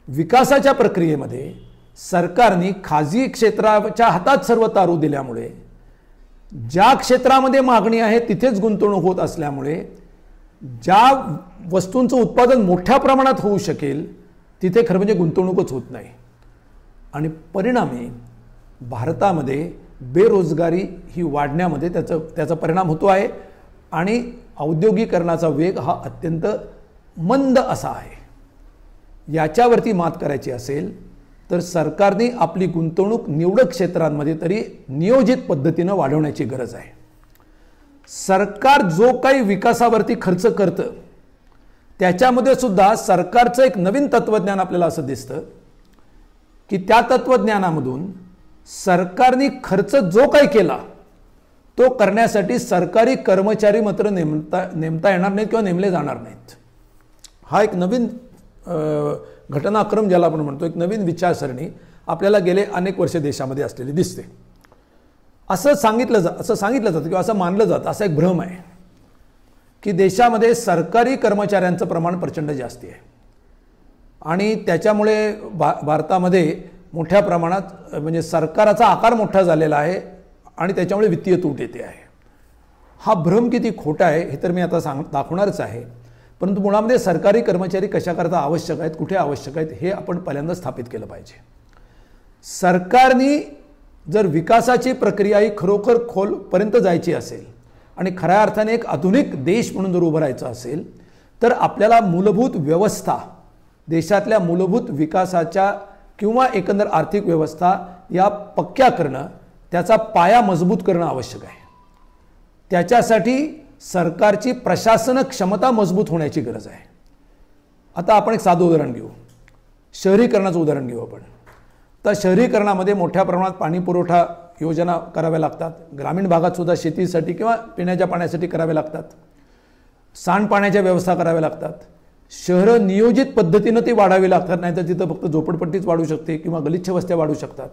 विकासाच्या प्रक्रियेमध्ये सरकारने खाजगी क्षेत्राच्या हातात सर्व तारू दिल्यामुळे, ज्या क्षेत्रामध्ये मागणी आहे तिथेच गुंतवणूक होत असल्यामुळे, ज्या वस्तूंचं उत्पादन मोठ्या प्रमाणात होऊ शकेल तिथे खरं म्हणजे गुंतवणूकच होत नाही. आणि परिणामी भारतामध्ये बेरोजगारी ही वाढण्यामध्ये त्याचा परिणाम होतो आहे. आणि औद्योगिकरणाचा वेग हा अत्यंत मंद असा आहे. याच्यावरती मात करायची असेल तर सरकारने आपली गुंतवणूक निवडक क्षेत्रांमध्ये तरी नियोजित पद्धतीनं वाढवण्याची गरज आहे. सरकार जो काही विकासावरती खर्च करतं त्याच्यामध्ये सुद्धा सरकारचं एक नवीन तत्त्वज्ञान आपल्याला असं दिसतं की त्या तत्त्वज्ञानामधून सरकारने खर्च जो काही केला तो करण्यासाठी सरकारी कर्मचारी मात्र नेमता येणार नाहीत किंवा नेमले जाणार नाहीत. हा एक नवीन घटनाक्रम ज्याला आपण म्हणतो, एक नवीन विचारसरणी आपल्याला गेले अनेक वर्ष देशामध्ये असलेली दिसते. असं सांगितलं जातं किंवा असं मानलं जातं, असा एक भ्रम आहे की देशामध्ये सरकारी कर्मचाऱ्यांचं प्रमाण प्रचंड जास्ती आहे आणि त्याच्यामुळे भारतामध्ये मोठ्या प्रमाणात म्हणजे सरकाराचा आकार मोठा झालेला आहे आणि त्याच्यामुळे वित्तीय तूट येते आहे. हा भ्रम किती खोटा आहे हे तर मी आता दाखवणारच आहे. परंतु मुळामध्ये सरकारी कर्मचारी कशाकरता आवश्यक आहेत, कुठे आवश्यक आहेत हे आपण पहिल्यांदा स्थापित केलं पाहिजे. सरकारने जर विकासाची प्रक्रिया ही खरोखर खोलपर्यंत जायची असेल आणि खऱ्या अर्थाने एक आधुनिक देश म्हणून जर उभं राहायचं असेल तर आपल्याला मूलभूत व्यवस्था, देशातल्या मूलभूत विकासाच्या किंवा एकंदर आर्थिक व्यवस्था या पक्क्या करणं, त्याचा पाया मजबूत करणं आवश्यक आहे. त्याच्यासाठी सरकारची प्रशासन क्षमता मजबूत होण्याची गरज आहे. आता आपण एक साधं उदाहरण घेऊ, शहरीकरणाचं उदाहरण घेऊ आपण. तर शहरीकरणामध्ये मोठ्या प्रमाणात पाणी पुरवठा योजना कराव्या लागतात. ग्रामीण भागात सुद्धा शेतीसाठी किंवा पिण्याच्या पाण्यासाठी कराव्या लागतात. सांडपाण्याच्या व्यवस्था कराव्या लागतात. शहरं नियोजित पद्धतीनं ती वाढावी लागतात, नाहीतर तिथं फक्त झोपडपट्टीच वाढू शकते किंवा गलिच्छ वस्त्या वाढू शकतात.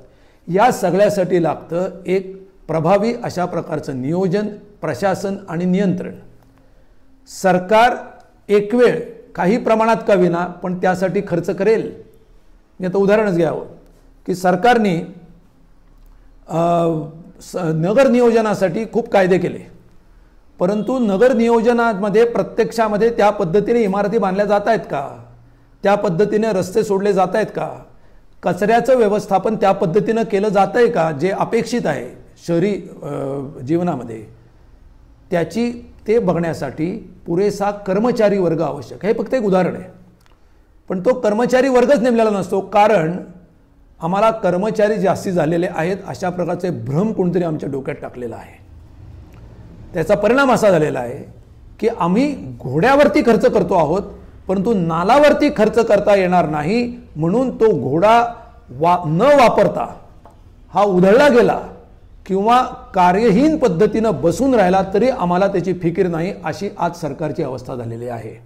या सगळ्यासाठी लागतं एक प्रभावी अशा प्रकारचं नियोजन, प्रशासन आणि नियंत्रण. सरकार एक वेळ काही प्रमाणात का विना पण त्यासाठी खर्च करेल. मी आता उदाहरणच घ्यावं की सरकारने नगर नियोजनासाठी खूप कायदे केले, परंतु नगर नियोजनामध्ये प्रत्यक्षामध्ये त्या पद्धतीने इमारती बांधल्या जात आहेत का, त्या पद्धतीने रस्ते सोडले जात आहेत का, कचऱ्याचं व्यवस्थापन त्या पद्धतीनं केलं जात आहे का जे अपेक्षित आहे शहरी जीवनामध्ये, ते बघण्यासाठी पुरेसा कर्मचारी वर्ग आवश्यक आहे. हे फक्त एक उदाहरण आहे, पण तो कर्मचारी वर्गच नेमलेला नसतो, कारण आम्हाला कर्मचारी जास्ती झालेले आहेत अशा प्रकारचे भ्रम कोणतरी आमच्या डोक्यात टाकलेला आहे. त्याचा परिणाम असा झालेला आहे की आम्ही घोड्यावरती खर्च करतो आहोत, परंतु नालावरती खर्च करता येणार नाही, म्हणून तो घोडा न वापरता हा उधळला गेला किंवा कार्यहीन पद्धतीनं बसून राहिला तरी आम्हाला त्याची फिकीर नाही, अशी आज सरकारची अवस्था झालेली आहे.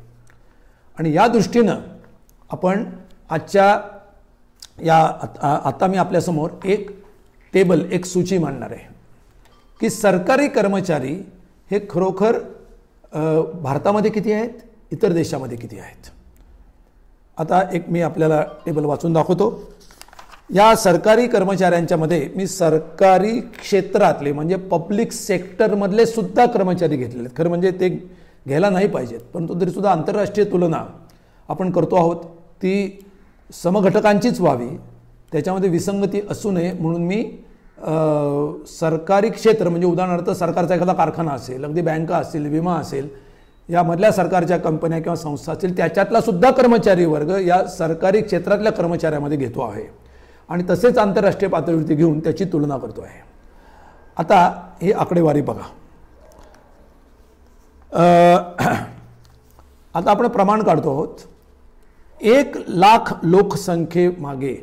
आणि या दृष्टीनं आपण आजच्या आता मी आपल्यासमोर एक टेबल, एक सूची मांडणार आहे की सरकारी कर्मचारी हे खरोखर भारतामध्ये किती आहेत, इतर देशामध्ये किती आहेत. आता एक मी आपल्याला टेबल वाचून दाखवतो. या सरकारी कर्मचाऱ्यांच्या मध्ये मी सरकारी क्षेत्रातले म्हणजे पब्लिक सेक्टरमधले सुद्धा कर्मचारी घेतलेले आहेत. खरं म्हणजे ते घ्यायला नाही पाहिजेत, परंतु तरी सुद्धा आंतरराष्ट्रीय तुलना आपण करतो आहोत ती समघटकांचीच व्हावी, त्याच्यामध्ये विसंगती असू नये म्हणून मी सरकारी क्षेत्र म्हणजे उदाहरणार्थ सरकारचा एखादा कारखाना असेल, अगदी बँका असतील, विमा असेल, यामधल्या सरकारच्या कंपन्या किंवा संस्था असतील त्याच्यातला सुद्धा कर्मचारी वर्ग या सरकारी क्षेत्रातल्या कर्मचाऱ्यामध्ये घेतो आहे आणि तसेच आंतरराष्ट्रीय पातळीवरती घेऊन त्याची तुलना करतो आहे. आता ही आकडेवारी बघा. आता आपण प्रमाण काढतो आहोत. 1,00,000 लोकसंख्येमागे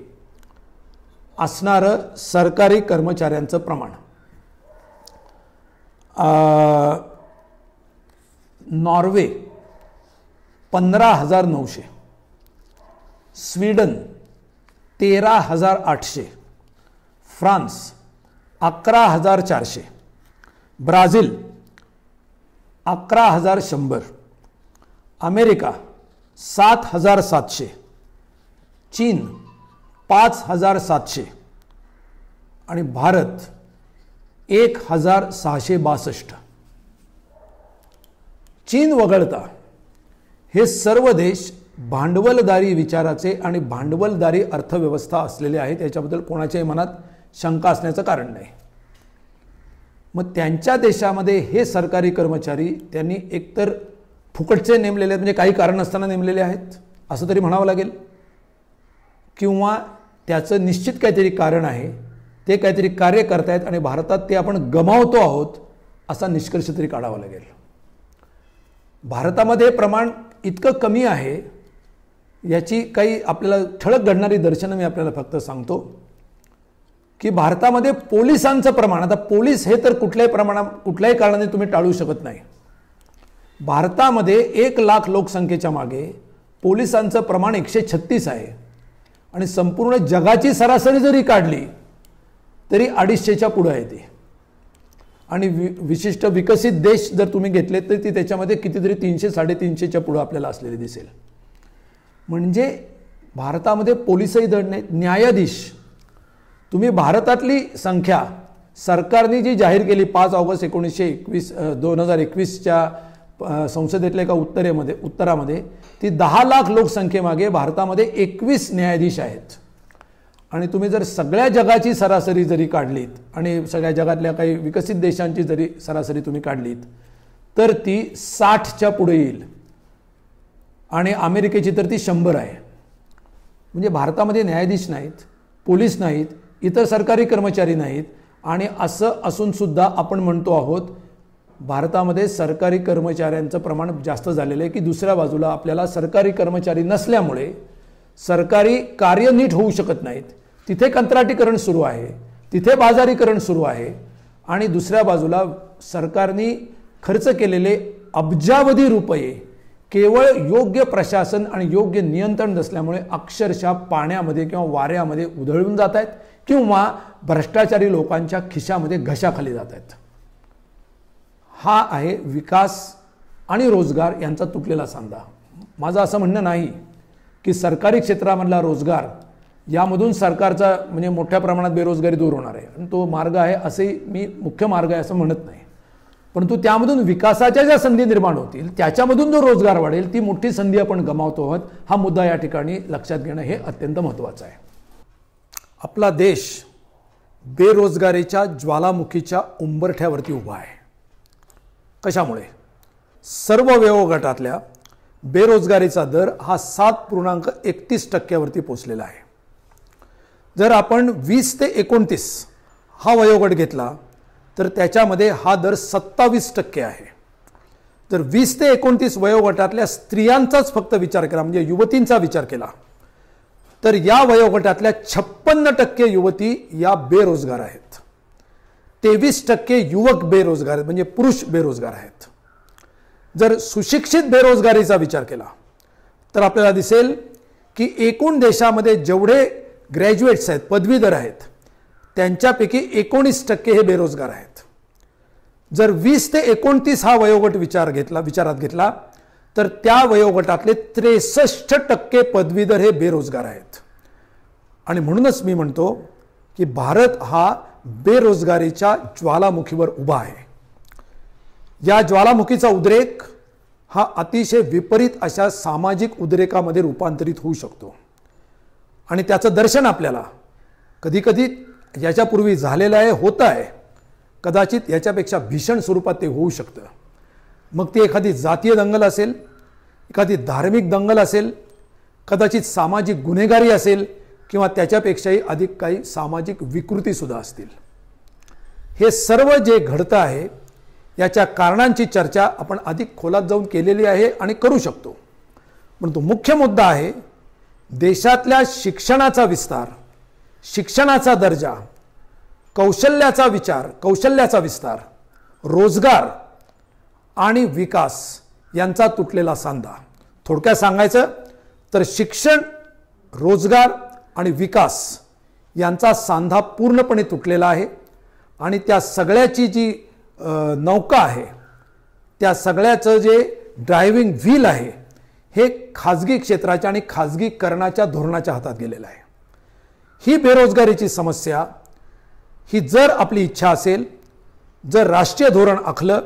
असणारं सरकारी कर्मचाऱ्यांचं प्रमाण. Norway 15,900, Sweden 13,800, France 11,400, Brazil 11,100, America 7,700, चीन 5,700 आणि भारत 1,662. चीन वगळता हे सर्व देश भांडवलदारी विचाराचे आणि भांडवलदारी अर्थव्यवस्था असलेले आहेत. याच्याबद्दल कोणाच्याही मनात शंका असण्याचं कारण नाही. मग त्यांच्या देशामध्ये हे सरकारी कर्मचारी त्यांनी एकतर फुकटचे नेमलेले आहेत, म्हणजे काही कारण असताना नेमलेले आहेत असं तरी म्हणावं लागेल, किंवा त्याचं निश्चित काहीतरी कारण आहे, ते काहीतरी कार्य करतायत आणि भारतात ते आपण गमावतो आहोत असा निष्कर्ष तरी काढावा लागेल. भारतामध्ये प्रमाण इतकं कमी आहे याची काही आपल्याला ठळक घडणारी दर्शनं मी आपल्याला फक्त सांगतो की भारतामध्ये पोलिसांचं प्रमाण, आता पोलीस हे तर कुठल्याही कारणाने तुम्ही टाळू शकत नाही. भारतामध्ये 1,00,000 लोकसंख्येच्या मागे पोलिसांचं प्रमाण 136 आहे आणि संपूर्ण जगाची सरासरी जरी काढली तरी 250च्या पुढे आहे ती. आणि विशिष्ट विकसित देश जर तुम्ही घेतले तर ती त्याच्यामध्ये कितीतरी 300-350च्या पुढे आपल्याला असलेले दिसेल. म्हणजे भारतामध्ये पोलिसही धड नाहीत. न्यायाधीश, तुम्ही भारतातली संख्या सरकारने जी जाहीर केली 5 ऑगस्ट 2021च्या संसदेतल्या एका उत्तरामध्ये ती 10,00,000 लोकसंख्येमागे भारतामध्ये 21 न्यायाधीश आहेत. आणि तुम्ही जर सगळ्या जगाची सरासरी जरी काढलीत आणि सगळ्या जगातल्या काही विकसित देशांची जरी सरासरी तुम्ही काढलीत तर ती 60च्या पुढे येईल आणि अमेरिकेची तर ती 100 आहे. म्हणजे भारतामध्ये न्यायाधीश नाहीत, पोलीस नाहीत, इतर सरकारी कर्मचारी नाहीत आणि असं असून सुद्धा आपण म्हणतो आहोत भारतामध्ये सरकारी कर्मचाऱ्यांचं प्रमाण जास्त झालेलं आहे की दुसऱ्या बाजूला आपल्याला सरकारी कर्मचारी नसल्यामुळे सरकारी कार्य नीट होऊ शकत नाहीत. तिथे कंत्राटीकरण सुरू आहे, तिथे बाजारीकरण सुरू आहे आणि दुसऱ्या बाजूला सरकारने खर्च केलेले अब्जावधी रुपये केवळ योग्य प्रशासन आणि योग्य नियंत्रण नसल्यामुळे अक्षरशः पाण्यामध्ये किंवा वाऱ्यामध्ये उधळून जात आहेत किंवा भ्रष्टाचारी लोकांच्या खिशामध्ये घशाखाली जात आहेत. हा आहे विकास आणि रोजगार यांचा तुटलेला सांधा. माझं असं म्हणणं नाही की सरकारी क्षेत्रामधला रोजगार यामधून सरकारचा म्हणजे मोठ्या प्रमाणात बेरोजगारी दूर होणार आहे आणि तो मार्ग आहे असे मी मुख्य मार्ग आहे असं म्हणत नाही, परंतु त्यामधून विकासाच्या ज्या संधी निर्माण होतील त्याच्यामधून जो रोजगार वाढेल ती मोठी संधी आपण गमावतो आहोत. हा मुद्दा या ठिकाणी लक्षात घेणं हे अत्यंत महत्त्वाचं आहे. आपला देश बेरोजगारीच्या ज्वालामुखीच्या उंबरठ्यावरती उभा आहे. कशामुळे? सर्व वयोगटातल्या बेरोजगारीचा दर हा 7.31% पोचलेला आहे. जर आपण 20 ते 29 हा वयोगट घेतला तर त्याच्यामध्ये हा दर 27% आहे. जर 20 ते 29 वयोगटातल्या स्त्रियांचाच फक्त विचार केला म्हणजे युवतींचा विचार केला तर या वयोगटातल्या 56% युवती या बेरोजगार आहेत. 23% युवक बेरोजगार आहेत, म्हणजे पुरुष बेरोजगार आहेत. जर सुशिक्षित बेरोजगारीचा विचार केला तर आपल्याला दिसेल की एकूण देशामध्ये जेवढे ग्रॅज्युएट्स आहेत, पदवीधर आहेत, त्यांच्यापैकी 19% हे बेरोजगार आहेत. जर 20 ते 29 हा वयोगट विचारात घेतला तर त्या वयोगटातले 63% पदवीधर हे बेरोजगार आहेत. आणि म्हणूनच मी म्हणतो की भारत हा बेरोजगारीच्या ज्वालामुखीवर उभा आहे. या ज्वालामुखीचा उद्रेक हा अतिशय विपरीत अशा सामाजिक उद्रेकामध्ये रूपांतरित होऊ शकतो. आणि त्याचं दर्शन आपल्याला कधीकधी याच्यापूर्वी झालेलं आहे, होतं आहे, कदाचित याच्यापेक्षा भीषण स्वरूपात ते होऊ शकतं. मग ती एखादी जातीय दंगल असेल, एखादी धार्मिक दंगल असेल, कदाचित सामाजिक गुन्हेगारी असेल, किंवा त्याच्यापेक्षाही अधिक काही सामाजिक विकृतीसुद्धा असतील. हे सर्व जे घडतं आहे याच्या कारणांची चर्चा आपण अधिक खोलात जाऊन केलेली आहे आणि करू शकतो. परंतु मुख्य मुद्दा आहे देशातल्या शिक्षणाचा विस्तार, शिक्षणाचा दर्जा, कौशल्याचा विस्तार, रोजगार आणि विकास यांचा तुटलेला सांधा. थोडक्यात सांगायचं तर शिक्षण, रोजगार आणि विकास यांचा सांधा पूर्णपणे तुटलेला आहे. आणि त्या सगळ्याची जी नौका आहे, त्या सगळ्याचं जे ड्रायव्हिंग व्हील आहे, हे खाजगी क्षेत्राच्या आणि खाजगीकरणाच्या धोरणाच्या हातात गेलेलं आहे. ही बेरोजगारीची समस्या ही जर आपली इच्छा असेल, जर राष्ट्रीय धोरण आखलं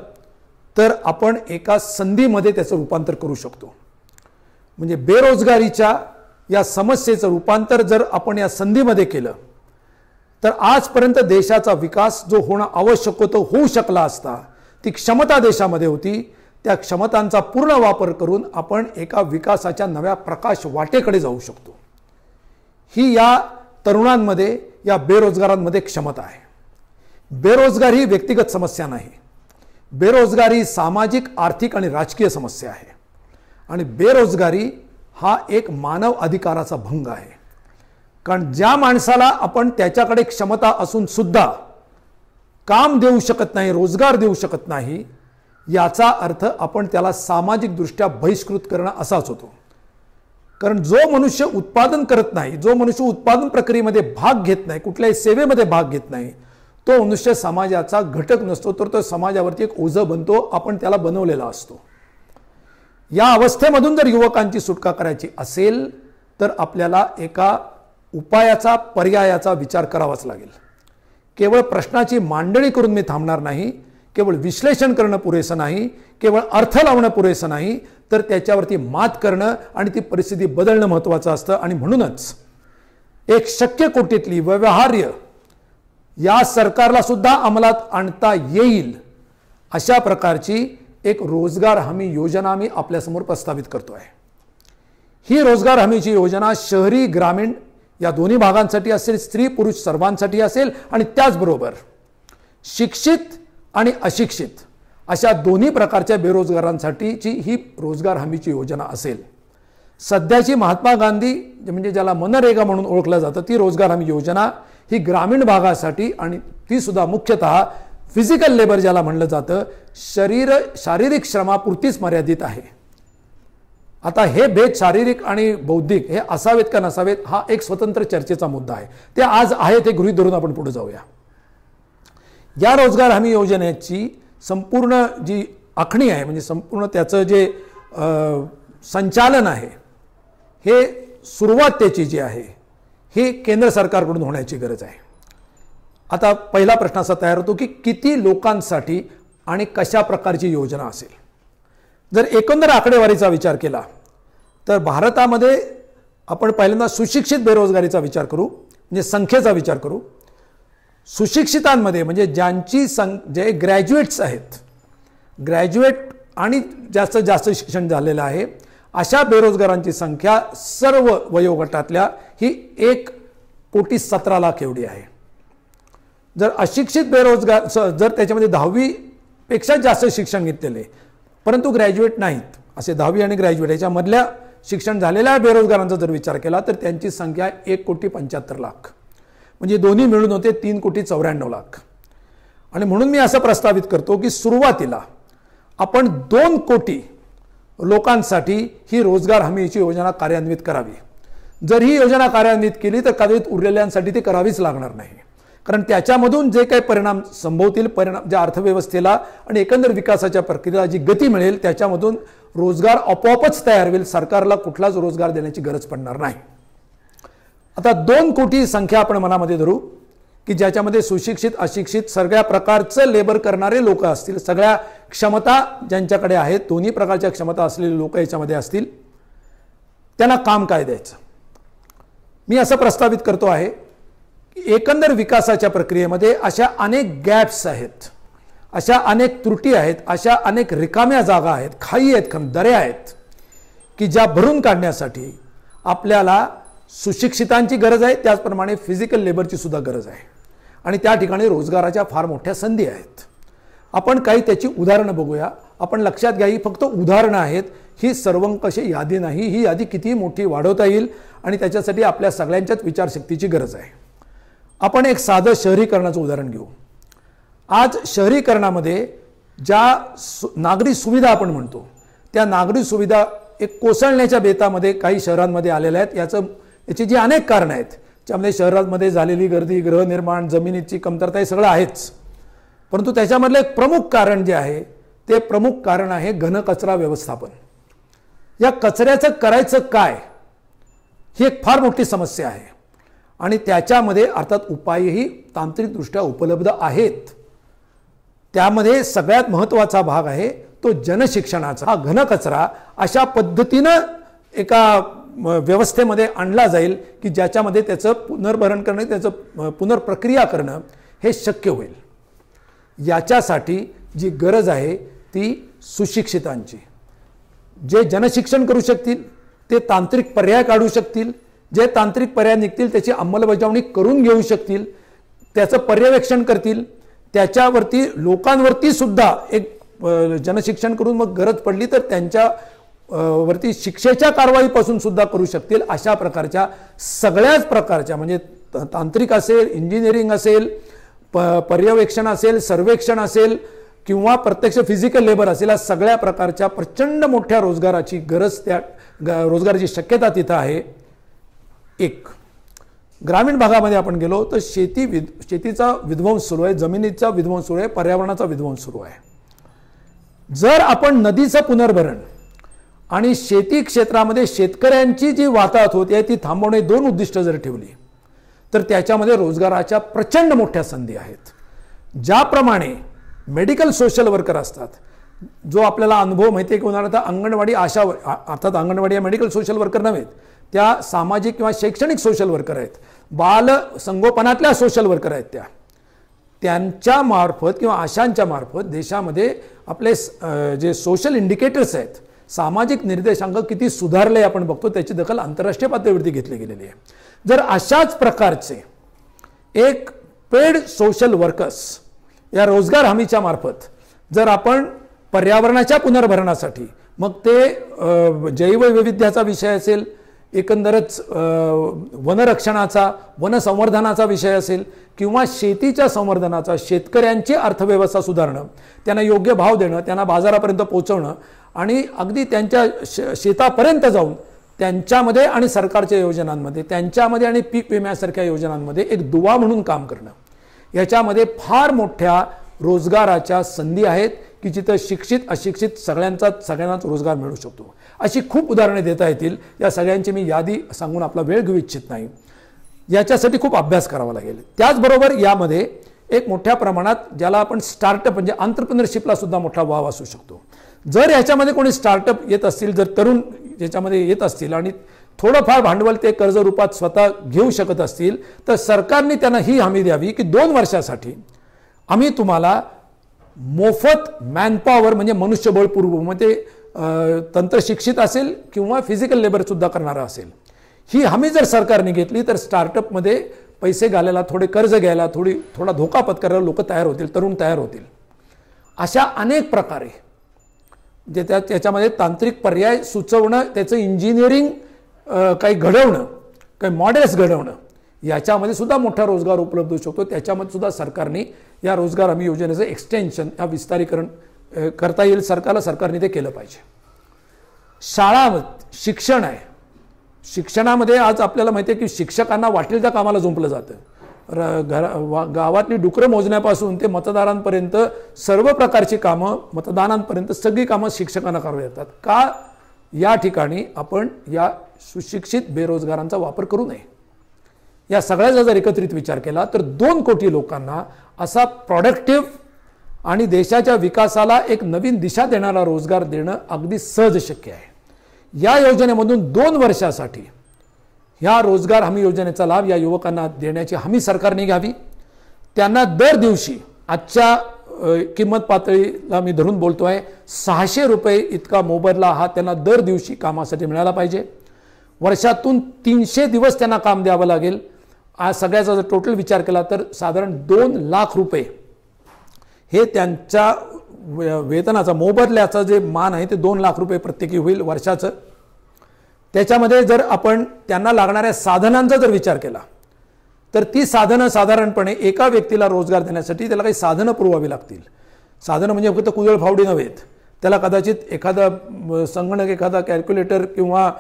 तर आपण एका संधीमध्ये त्याचं रूपांतर करू शकतो. म्हणजे बेरोजगारीच्या या समस्येचं रूपांतर जर आपण या संधीमध्ये केलं तर आजपर्यंत देशाचा विकास जो होणं आवश्यक होतं, होऊ शकला असता. ती क्षमता देशामध्ये होती. त्या क्षमतांचा पूर्ण वापर करून आपण एका विकासाच्या नव्या प्रकाश वाटेकडे जाऊ शकतो. ही या तरुणांमध्ये, या बेरोजगारांमध्ये क्षमता आहे. बेरोजगार ही व्यक्तिगत समस्या नाही. बेरोजगारी सामाजिक, आर्थिक आणि राजकीय समस्या आहे. आणि बेरोजगारी हा एक मानव अधिकाराचा भंग आहे. कारण ज्या माणसाला आपण त्याच्याकडे क्षमता असून सुद्धा काम देऊ शकत नाही, रोजगार देऊ शकत नाही, याचा अर्थ आपण त्याला सामाजिकदृष्ट्या बहिष्कृत करणं असाच होतो. कारण जो मनुष्य उत्पादन करत नाही, जो मनुष्य उत्पादन प्रक्रियेमध्ये भाग घेत नाही, कुठल्याही सेवेमध्ये भाग घेत नाही, तो मनुष्य समाजाचा घटक नसतो, तर तो समाजावरती एक ओझं बनतो. आपण त्याला बनवलेला असतो. या अवस्थेमधून जर युवकांची सुटका करायची असेल तर आपल्याला एका उपायाचा, पर्यायाचा विचार करावाच लागेल. केवळ प्रश्नाची मांडणी करून मी थांबणार नाही, केवळ विश्लेषण करणं पुरेसं नाही, केवळ अर्थ लावणं पुरेसं नाही, तर त्याच्यावरती मात करणं आणि ती परिस्थिती बदलणं महत्त्वाचं असतं. आणि म्हणूनच एक शक्य कोटीतली व्यवहार्य, या सरकारला सुद्धा अंमलात आणता येईल अशा प्रकारची एक रोजगार हमी योजना मी आपल्यासमोर प्रस्तावित करतोय. ही रोजगार हमीची योजना शहरी, ग्रामीण या दोन्ही भागांसाठी असेल, स्त्री पुरुष सर्वांसाठी असेल. आणि त्याचबरोबर शिक्षित आणि अशिक्षित अशा दोन्ही प्रकारच्या बेरोजगारांसाठीची ही रोजगार हमीची योजना असेल. सध्याची महात्मा गांधी म्हणजे ज्याला मनरेगा म्हणून ओळखलं जातं, ती रोजगार हमी योजना ही ग्रामीण भागासाठी आणि ती सुद्धा मुख्यतः फिजिकल लेबर ज्याला म्हणलं जातं, शारीरिक श्रमापुरतीच मर्यादित आहे. आता हे भेद शारीरिक आणि बौद्धिक हे असावेत का नसावेत हा एक स्वतंत्र चर्चेचा मुद्दा आहे. ते आज आहे ते गृहीत धरून आपण पुढे जाऊया. या रोजगार हमी योजनेची संपूर्ण जी आखणी आहे, म्हणजे संपूर्ण त्याचं जे संचालन आहे, हे सुरुवात त्याची जी आहे हे केंद्र सरकारकडून होण्याची गरज आहे. आता पहिला प्रश्न असा तयार होतो की किती लोकांसाठी आणि कशा प्रकारची योजना असेल. जर एकंदर आकडेवारीचा विचार केला तर भारतामध्ये आपण पहिल्यांदा सुशिक्षित बेरोजगारीचा विचार करू, म्हणजे संख्येचा विचार करू. सुशिक्षितांमध्ये म्हणजे जे ग्रॅज्युएट्स आहेत, ग्रॅज्युएट आणि जास्तीत जास्त शिक्षण झालेलं आहे, अशा बेरोजगारांची संख्या सर्व वयोगटातल्या ही 1,17,00,000 एवढी आहे. जर अशिक्षित बेरोजगार, जर त्याच्यामध्ये 10वी पेक्षा जास्त शिक्षण घेतलेले परंतु ग्रॅज्युएट नाहीत, असे 10वी आणि ग्रॅज्युएट याच्यामधल्या शिक्षण झालेल्या बेरोजगारांचा जर विचार केला तर त्यांची संख्या 1,75,00,000, म्हणजे दोन्ही मिळून होते 3,94,00,000. आणि म्हणून मी असं प्रस्तावित करतो की सुरुवातीला आपण 2 कोटी लोकांसाठी ही रोजगार हमीची योजना कार्यान्वित करावी. जर ही योजना कार्यान्वित केली तर कदाचित उरलेल्यांसाठी ती करावीच लागणार नाही, कारण त्याच्यामधून जे काही परिणाम संभवतील, परिणाम ज्या अर्थव्यवस्थेला आणि एकंदर विकासाच्या प्रक्रियेला जी गती मिळेल त्याच्यामधून रोजगार आपोआपच तयार होईल. सरकारला कुठलाच रोजगार देण्याची गरज पडणार नाही. आता 2 कोटी संख्या आपण मनामध्ये धरू की ज्याच्यामध्ये सुशिक्षित अशिक्षित सगळ्या प्रकारचं लेबर करणारे लोक असतील, सगळ्या क्षमता ज्यांच्याकडे आहेत, दोन्ही प्रकारच्या क्षमता असलेले लोक याच्यामध्ये असतील. त्यांना काम काय द्यायचं? मी असं प्रस्तावित करतो आहे की एकंदर विकासाच्या प्रक्रियेमध्ये अशा अनेक गॅप्स आहेत, अशा अनेक त्रुटी आहेत, अशा अनेक रिकाम्या जागा आहेत, खाई आहेत, दऱ्या आहेत की ज्या भरून काढण्यासाठी आपल्याला सुशिक्षितांची गरज आहे, त्याचप्रमाणे फिजिकल लेबरची सुद्धा गरज आहे. आणि त्या ठिकाणी रोजगाराच्या फार मोठ्या संधी आहेत. आपण काही त्याची उदाहरणं बघूया. आपण लक्षात घ्या, ही फक्त उदाहरणं आहेत, ही सर्वंकष यादी नाही. ही यादी किती मोठी वाढवता येईल आणि त्याच्यासाठी आपल्या सगळ्यांच्याच विचारशक्तीची गरज आहे. आपण एक साधं शहरीकरणाचं उदाहरण घेऊ. आज शहरीकरणामध्ये ज्या नागरी सुविधा आपण म्हणतो त्या नागरी सुविधा एक कोसळण्याच्या बेतामध्ये काही शहरांमध्ये आलेल्या आहेत. याची जी अनेक कारणं आहेत, त्यामध्ये शहरांमध्ये झालेली गर्दी, गृहनिर्माण, जमिनीची कमतरता हे सगळं आहेच. परंतु त्याच्यामधलं एक प्रमुख कारण जे आहे ते प्रमुख कारण आहे घनकचरा व्यवस्थापन. या कचऱ्याचं करायचं काय ही एक फार मोठी समस्या आहे आणि त्याच्यामध्ये अर्थात उपायही तांत्रिकदृष्ट्या उपलब्ध आहेत. त्यामध्ये सगळ्यात महत्त्वाचा भाग आहे तो जनशिक्षणाचा. हा घनकचरा अशा पद्धतीनं एका व्यवस्थेमध्ये आणला जाईल की ज्याच्यामध्ये त्याचं पुनर्भरण करणं, त्याचं पुनर्प्रक्रिया करणं हे शक्य होईल. याच्यासाठी जी गरज आहे ती सुशिक्षितांची. जे जनशिक्षण करू शकतील, ते तांत्रिक पर्याय काढू शकतील, जे तांत्रिक पर्याय निघतील त्याची अंमलबजावणी करून घेऊ शकतील, त्याचं पर्यवेक्षण करतील, त्याच्यावरती लोकांवरती सुद्धा एक जनशिक्षण करून मग गरज पडली तर त्यांच्या वरती शिक्षेच्या कारवाईपासून सुद्धा करू शकतील. अशा प्रकारच्या सगळ्याच प्रकारच्या म्हणजे तांत्रिक असेल, इंजिनिअरिंग असेल, पर्यवेक्षण असेल, सर्वेक्षण असेल किंवा प्रत्यक्ष फिजिकल लेबर असेल, या सगळ्या प्रकारच्या प्रचंड मोठ्या रोजगाराची गरज, त्या रोजगाराची शक्यता तिथं आहे. एक ग्रामीण भागामध्ये आपण गेलो तर शेतीचा विध्वंस सुरू आहे, जमिनीचा विध्वंस सुरू आहे, पर्यावरणाचा विध्वंस सुरू आहे. जर आपण नदीचं पुनर्भरण आणि शेती क्षेत्रामध्ये शेतकऱ्यांची जी वाताहत होती आहे ती थांबवणे 2 उद्दिष्ट जर ठेवली तर त्याच्यामध्ये रोजगाराच्या प्रचंड मोठ्या संधी आहेत. ज्याप्रमाणे मेडिकल सोशल वर्कर असतात, जो आपल्याला अनुभव माहिती आहे की उदाहरणार्थ अंगणवाडी आशा, अर्थात अंगणवाडी या मेडिकल सोशल वर्कर नव्हेत, त्या सामाजिक किंवा शैक्षणिक सोशल वर्कर आहेत, बाल संगोपनातल्या सोशल वर्कर आहेत. त्यांच्या मार्फत किंवा आशांच्या मार्फत देशामध्ये आपले जे सोशल इंडिकेटर्स आहेत, सामाजिक निर्देशांक किती सुधारले आपण बघतो. त्याची दखल आंतरराष्ट्रीय पातळीवरती घेतली गेलेली आहे. जर अशाच प्रकारचे एक पेड सोशल वर्कर्स या रोजगार हमीच्या मार्फत जर आपण पर्यावरणाच्या पुनर्भरणासाठी, मग ते जैववैविध्याचा विषय असेल, एकंदरच वनरक्षणाचा, वनसंवर्धनाचा विषय असेल किंवा शेतीच्या संवर्धनाचा, शेतकऱ्यांची अर्थव्यवस्था सुधारणं, त्यांना योग्य भाव देणं, त्यांना बाजारापर्यंत पोहोचवणं आणि अगदी त्यांच्या शेतापर्यंत जाऊन त्यांच्यामध्ये आणि सरकारच्या योजनांमध्ये, त्यांच्यामध्ये आणि पीक विम्यासारख्या योजनांमध्ये एक दुवा म्हणून काम करणं, याच्यामध्ये फार मोठ्या रोजगाराच्या संधी आहेत की जिथं शिक्षित अशिक्षित सगळ्यांनाच रोजगार मिळू शकतो. अशी खूप उदाहरणे देता येतील. या सगळ्यांची मी यादी सांगून आपला वेळ घेऊ इच्छित नाही. याच्यासाठी खूप अभ्यास करावा लागेल. त्याचबरोबर यामध्ये एक मोठ्या प्रमाणात ज्याला आपण स्टार्टअप म्हणजे एंटरप्रेन्योरशिपला सुद्धा मोठा वाव असू शकतो. जर याच्यामध्ये कोणी स्टार्टअप येत असतील, जर तरुण याच्यामध्ये येत असतील आणि थोडंफार भांडवल ते कर्ज रूपात स्वतः घेऊ शकत असतील तर सरकारने त्यांना ही हमी द्यावी की 2 वर्षासाठी आम्ही तुम्हाला मोफत मॅनपॉवर म्हणजे मनुष्यबळ पुरवू, म्हणजे तंत्रशिक्षित असेल किंवा फिजिकल लेबर सुद्धा करणारा असेल, ही हमी जर सरकारने घेतली तर स्टार्टअपमध्ये पैसे घालायला, थोडे कर्ज घ्यायला, थोडा धोका पत्करायला लोक तयार होतील, तरुण तयार होतील. अशा अनेक प्रकारे जे त्याच्यामध्ये तांत्रिक पर्याय सुचवणं, त्याचं इंजिनिअरिंग काही घडवणं, काही मॉडेल्स घडवणं, याच्यामध्ये सुद्धा मोठा रोजगार उपलब्ध होऊ शकतो. त्याच्यामध्ये सुद्धा सरकारने या रोजगार हमी योजनेचं एक्सटेन्शन या विस्तारीकरण करता येईल सरकारने ते केलं पाहिजे. शाळा शिक्षण आहे. शिक्षणामध्ये आज आपल्याला माहिती आहे की शिक्षकांना वाटेल त्या कामाला झोंपलं जातं. गावातली डुकरं मोजण्यापासून ते मतदारांपर्यंत सर्व प्रकारची कामं, मतदानांपर्यंत सगळी कामं शिक्षकांना करावी लागतात. का या ठिकाणी आपण या सुशिक्षित बेरोजगारांचा वापर करू नये? या सगळ्याचा जर एकत्रित विचार केला तर 2 कोटी लोकांना असा प्रॉडक्टिव्ह आणि देशाच्या विकासाला एक नवीन दिशा देणारा रोजगार देणं अगदी सहज शक्य आहे. या योजनेमधून 2 वर्षासाठी ह्या रोजगार हमी योजनेचा लाभ या युवकांना देण्याची हमी सरकारने घ्यावी. त्यांना दर दिवशी आजच्या किंमत पातळीला मी धरून बोलतोय 600 रुपये इतका मोबदला हा त्यांना दर दिवशी कामासाठी मिळाला पाहिजे. वर्षातून 300 दिवस त्यांना काम द्यावं लागेल. आज सगळ्याचा जर टोटल विचार केला तर साधारण 2 लाख रुपये हे त्यांच्या वेतनाचा मोबदल्याचा जे मान आहे ते 2 लाख रुपये प्रत्येकी होईल वर्षाचं. त्याच्यामध्ये जर आपण त्यांना लागणाऱ्या साधनांचा जर विचार केला तर ती साधनं साधारणपणे एका व्यक्तीला रोजगार देण्यासाठी त्याला काही साधनं पुरवावी लागतील. साधनं म्हणजे फक्त कुदळ फावडी नव्हेत. त्याला कदाचित एखादा संगणक, एखादा कॅल्क्युलेटर किंवा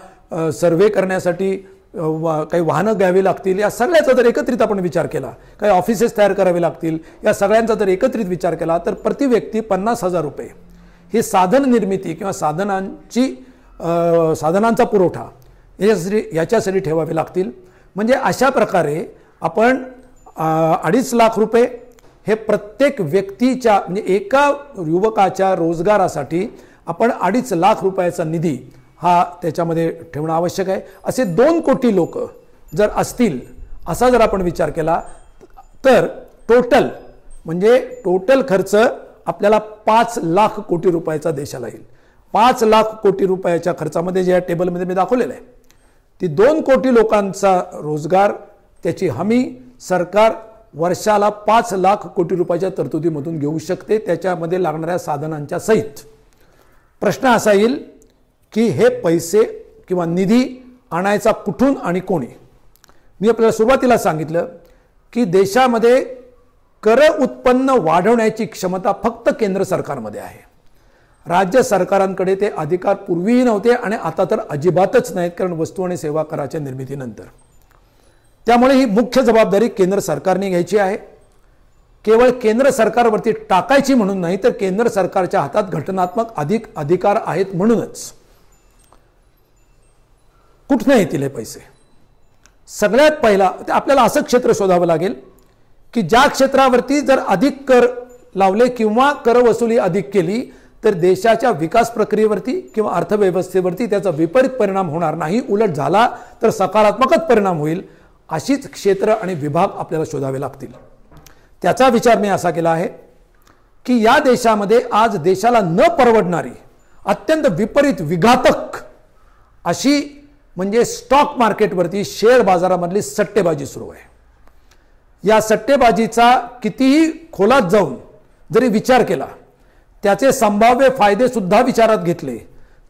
सर्व्हे करण्यासाठी काही वाहनं घ्यावी लागतील. या सगळ्याचा जर एकत्रित आपण विचार केला, काही ऑफिसेस तयार करावे लागतील, या सगळ्यांचा जर एकत्रित विचार केला तर प्रति व्यक्ती 50,000 रुपये ही साधन निर्मिती किंवा साधनांचा पुरवठा याच्यासाठी ठेवावे लागतील. म्हणजे अशा प्रकारे आपण 2.5 लाख रुपये हे प्रत्येक व्यक्तीच्या म्हणजे एका युवकाच्या रोजगारासाठी आपण 2.5 लाख रुपयाचा निधी हा त्याच्यामध्ये ठेवणं आवश्यक आहे. असे 2 कोटी लोक जर असतील असा जर आपण विचार केला तर टोटल खर्च आपल्याला 5 लाख कोटी रुपयाचा देशाला येईल. 5 लाख कोटी रुपयाच्या खर्चामध्ये जे या टेबलमध्ये मी दाखवलेलं आहे ती 2 कोटी लोकांचा रोजगार त्याची हमी सरकार वर्षाला 5 लाख कोटी रुपयाच्या तरतुदीमधून घेऊ शकते, त्याच्यामध्ये लागणाऱ्या साधनांच्या सहित. प्रश्न असा येईल की हे पैसे किंवा निधी आणायचा कुठून आणि कोणी? मी आपल्याला सुरुवातीला सांगितलं की देशामध्ये कर उत्पन्न वाढवण्याची क्षमता फक्त केंद्र सरकारमध्ये आहे. राज्य सरकारांकडे ते अधिकार पूर्वीही नव्हते आणि आता तर अजिबातच नाहीत, कारण वस्तू आणि सेवा कराच्या निर्मितीनंतर. त्यामुळे ही मुख्य जबाबदारी केंद्र सरकारने घ्यायची आहे. केवळ केंद्र सरकारवरती टाकायची म्हणून नाही, तर केंद्र सरकारच्या हातात घटनात्मक अधिकार आहेत म्हणूनच. कुठनं येतील हे पैसे? सगळ्यात पहिला आपल्याला असं क्षेत्र शोधावं लागेल की ज्या क्षेत्रावरती जर अधिक कर लावले किंवा कर वसुली अधिक केली तर देशाच्या विकास प्रक्रियेवरती किंवा अर्थव्यवस्थेवरती त्याचा विपरीत परिणाम होणार नाही, उलट झाला तर सकारात्मकच परिणाम होईल. अशीच क्षेत्र आणि विभाग आपल्याला शोधावे लागतील. त्याचा विचार मी असा केला आहे की या देशामध्ये आज देशाला न परवडणारी अत्यंत विपरीत विघातक अशी म्हणजे स्टॉक मार्केटवरती शेअर बाजारामधली सट्टेबाजी सुरू आहे. या सट्टेबाजीचा कितीही खोलात जाऊन जरी विचार केला, त्याचे संभाव्य फायदे सुद्धा विचारात घेतले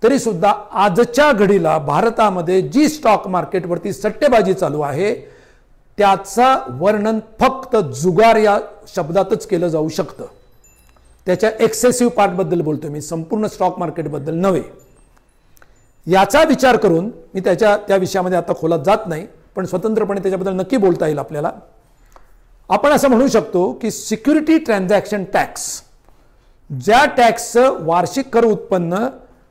तरी सुद्धा आजच्या घडीला भारतामध्ये जी स्टॉक मार्केटवरती सट्टेबाजी चालू आहे त्याचा वर्णन फक्त जुगार या शब्दातच केलं जाऊ शकतं. त्याच्या एक्सेसिव्ह पार्टबद्दल बोलतोय मी, संपूर्ण स्टॉक मार्केटबद्दल नव्हे. याचा विचार करून मी त्या विषयामध्ये आता खोलात जात नाही, पण स्वतंत्रपणे त्याच्याबद्दल नक्की बोलता येईल आपल्याला. आपण असं म्हणू शकतो की सिक्युरिटी ट्रान्झॅक्शन टॅक्स, ज्या टॅक्सचं वार्षिक कर उत्पन्न